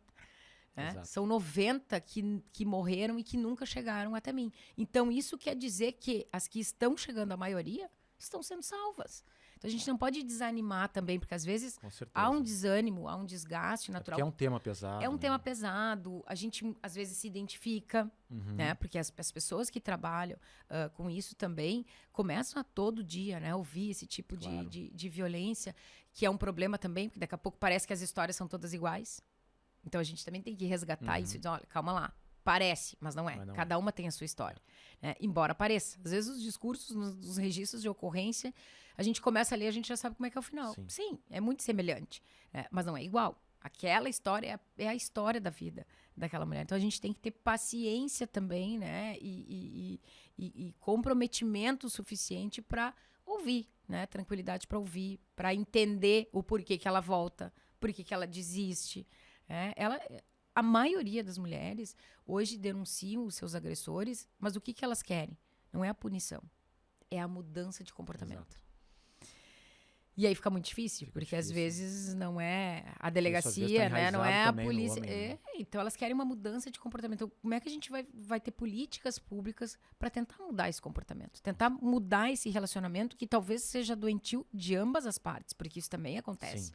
Né? São 90 que morreram e que nunca chegaram até mim. Então isso quer dizer que as que estão chegando, a maioria, estão sendo salvas. Então a gente não pode desanimar também, porque às vezes há um desânimo, há um desgaste natural. Porque é um tema pesado. É um tema pesado, a gente às vezes se identifica, né? Porque as pessoas que trabalham com isso também começam a todo dia, né, ouvir esse tipo de violência, que é um problema também, porque daqui a pouco parece que as histórias são todas iguais. Então a gente também tem que resgatar isso e dizer, olha, calma lá. Parece, mas não é. Mas não Cada uma tem a sua história. Embora pareça. Às vezes os discursos, nos registros de ocorrência, a gente começa a ler, a gente já sabe como é que é o final. Sim, é muito semelhante, mas não é igual. Aquela história é a história da vida daquela mulher. Então a gente tem que ter paciência também, né? E comprometimento suficiente para ouvir, né? Tranquilidade para ouvir, para entender o porquê que ela volta, porquê que ela desiste. A maioria das mulheres hoje denunciam os seus agressores, mas o que elas querem? Não é a punição, é a mudança de comportamento. Exato. E aí fica muito difícil, porque às vezes não é a delegacia, né? Não é a polícia. Homem, né? Então elas querem uma mudança de comportamento. Então, como é que a gente vai ter políticas públicas para tentar mudar esse comportamento? Tentar mudar esse relacionamento que talvez seja doentio de ambas as partes, porque isso também acontece.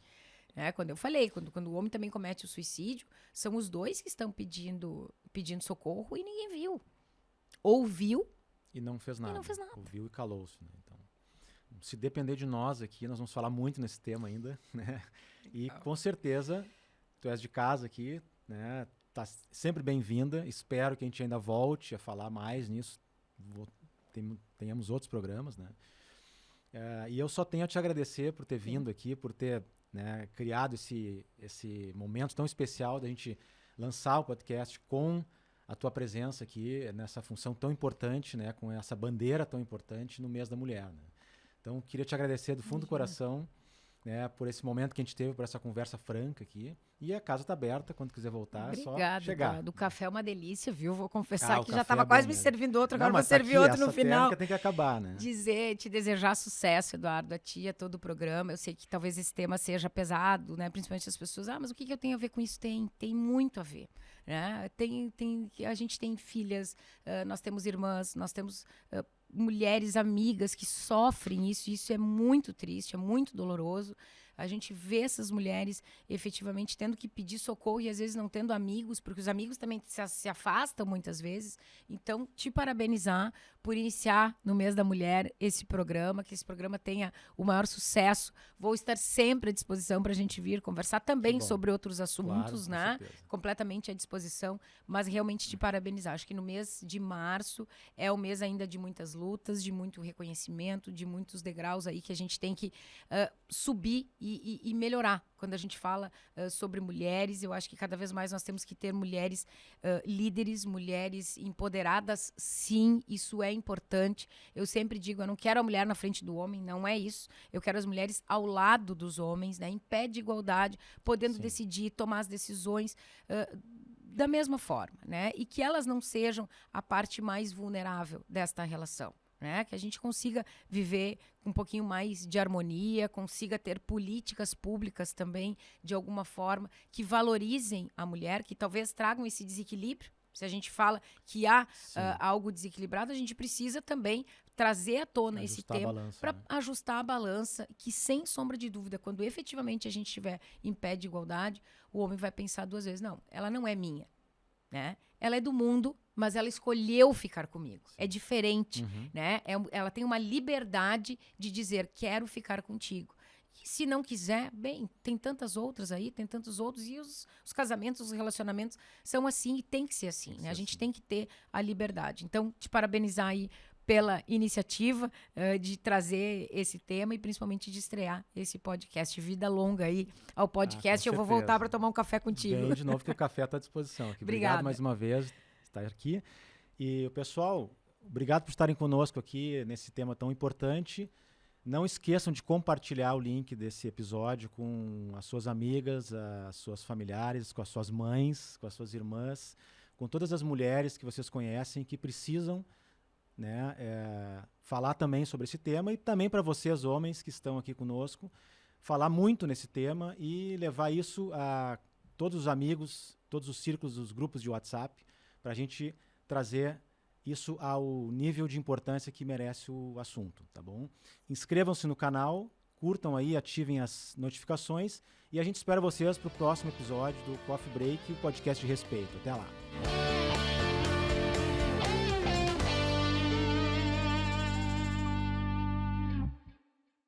Quando eu falei, quando o homem também comete o suicídio, são os dois que estão pedindo socorro e ninguém viu. Ouviu e não fez nada. Ouviu e calou-se, né? Então, se depender de nós aqui, nós vamos falar muito nesse tema ainda, né? E com certeza, tu és de casa aqui, né? Tá sempre bem-vinda. Espero que a gente ainda volte a falar mais nisso. Tenhamos outros programas, né? E eu só tenho a te agradecer por ter vindo aqui, por ter, né, criado esse momento tão especial da gente lançar o podcast com a tua presença aqui, nessa função tão importante, né, com essa bandeira tão importante no mês da mulher, né? Então, queria te agradecer do fundo do coração, né, por esse momento que a gente teve, por essa conversa franca aqui. E a casa está aberta, quando quiser voltar, obrigada, é só chegar. Do café é uma delícia, viu? Vou confessar que já estava é quase me mesmo. servindo outro, agora Não, vou servir outro no final. Tem que acabar, né? Te desejar sucesso, Eduardo, a ti, a todo o programa. Eu sei que talvez esse tema seja pesado, né? Principalmente as pessoas, mas o que eu tenho a ver com isso? Tem muito a ver, né? A gente tem filhas, nós temos irmãs, nós temos mulheres amigas que sofrem isso, e isso é muito triste, é muito doloroso. A gente vê essas mulheres efetivamente tendo que pedir socorro e às vezes não tendo amigos, porque os amigos também se afastam muitas vezes. Então, te parabenizar por iniciar no mês da mulher esse programa, que esse programa tenha o maior sucesso. Vou estar sempre à disposição para a gente vir conversar também sobre outros assuntos, claro, né? Completamente à disposição, mas realmente te parabenizar. Acho que no mês de março é o mês ainda de muitas lutas, de muito reconhecimento, de muitos degraus aí que a gente tem que subir e melhorar. Quando a gente fala sobre mulheres, eu acho que cada vez mais nós temos que ter mulheres líderes, mulheres empoderadas, sim, isso é importante. Eu sempre digo, eu não quero a mulher na frente do homem, não é isso. Eu quero as mulheres ao lado dos homens, né, em pé de igualdade, podendo decidir, tomar as decisões da mesma forma, né, e que elas não sejam a parte mais vulnerável desta relação. Né? Que a gente consiga viver com um pouquinho mais de harmonia, consiga ter políticas públicas também, de alguma forma, que valorizem a mulher, que talvez tragam esse desequilíbrio. Se a gente fala que há algo desequilibrado, a gente precisa também trazer à tona esse tema para ajustar a balança, que sem sombra de dúvida, quando efetivamente a gente estiver em pé de igualdade, o homem vai pensar duas vezes, não, ela não é minha, né? Ela é do mundo, mas ela escolheu ficar comigo. É diferente, né? Ela tem uma liberdade de dizer, quero ficar contigo. E se não quiser, bem, tem tantas outras aí, tem tantos outros, e os casamentos, os relacionamentos são assim e tem que ser assim, né? A gente tem que ter a liberdade. Então, te parabenizar aí pela iniciativa de trazer esse tema e principalmente de estrear esse podcast. Vida longa aí ao podcast. Eu vou voltar para tomar um café contigo. Vem de novo que o café está à disposição aqui. Obrigado mais uma vez por estar aqui. E, pessoal, obrigado por estarem conosco aqui nesse tema tão importante. Não esqueçam de compartilhar o link desse episódio com as suas amigas, as suas familiares, com as suas mães, com as suas irmãs, com todas as mulheres que vocês conhecem que precisam, né, falar também sobre esse tema, e também para vocês, homens, que estão aqui conosco, falar muito nesse tema e levar isso a todos os amigos, todos os círculos, os grupos de WhatsApp, para a gente trazer isso ao nível de importância que merece o assunto, tá bom? Inscrevam-se no canal, curtam aí, ativem as notificações, e a gente espera vocês para o próximo episódio do Coffee Break, o podcast de respeito. Até lá!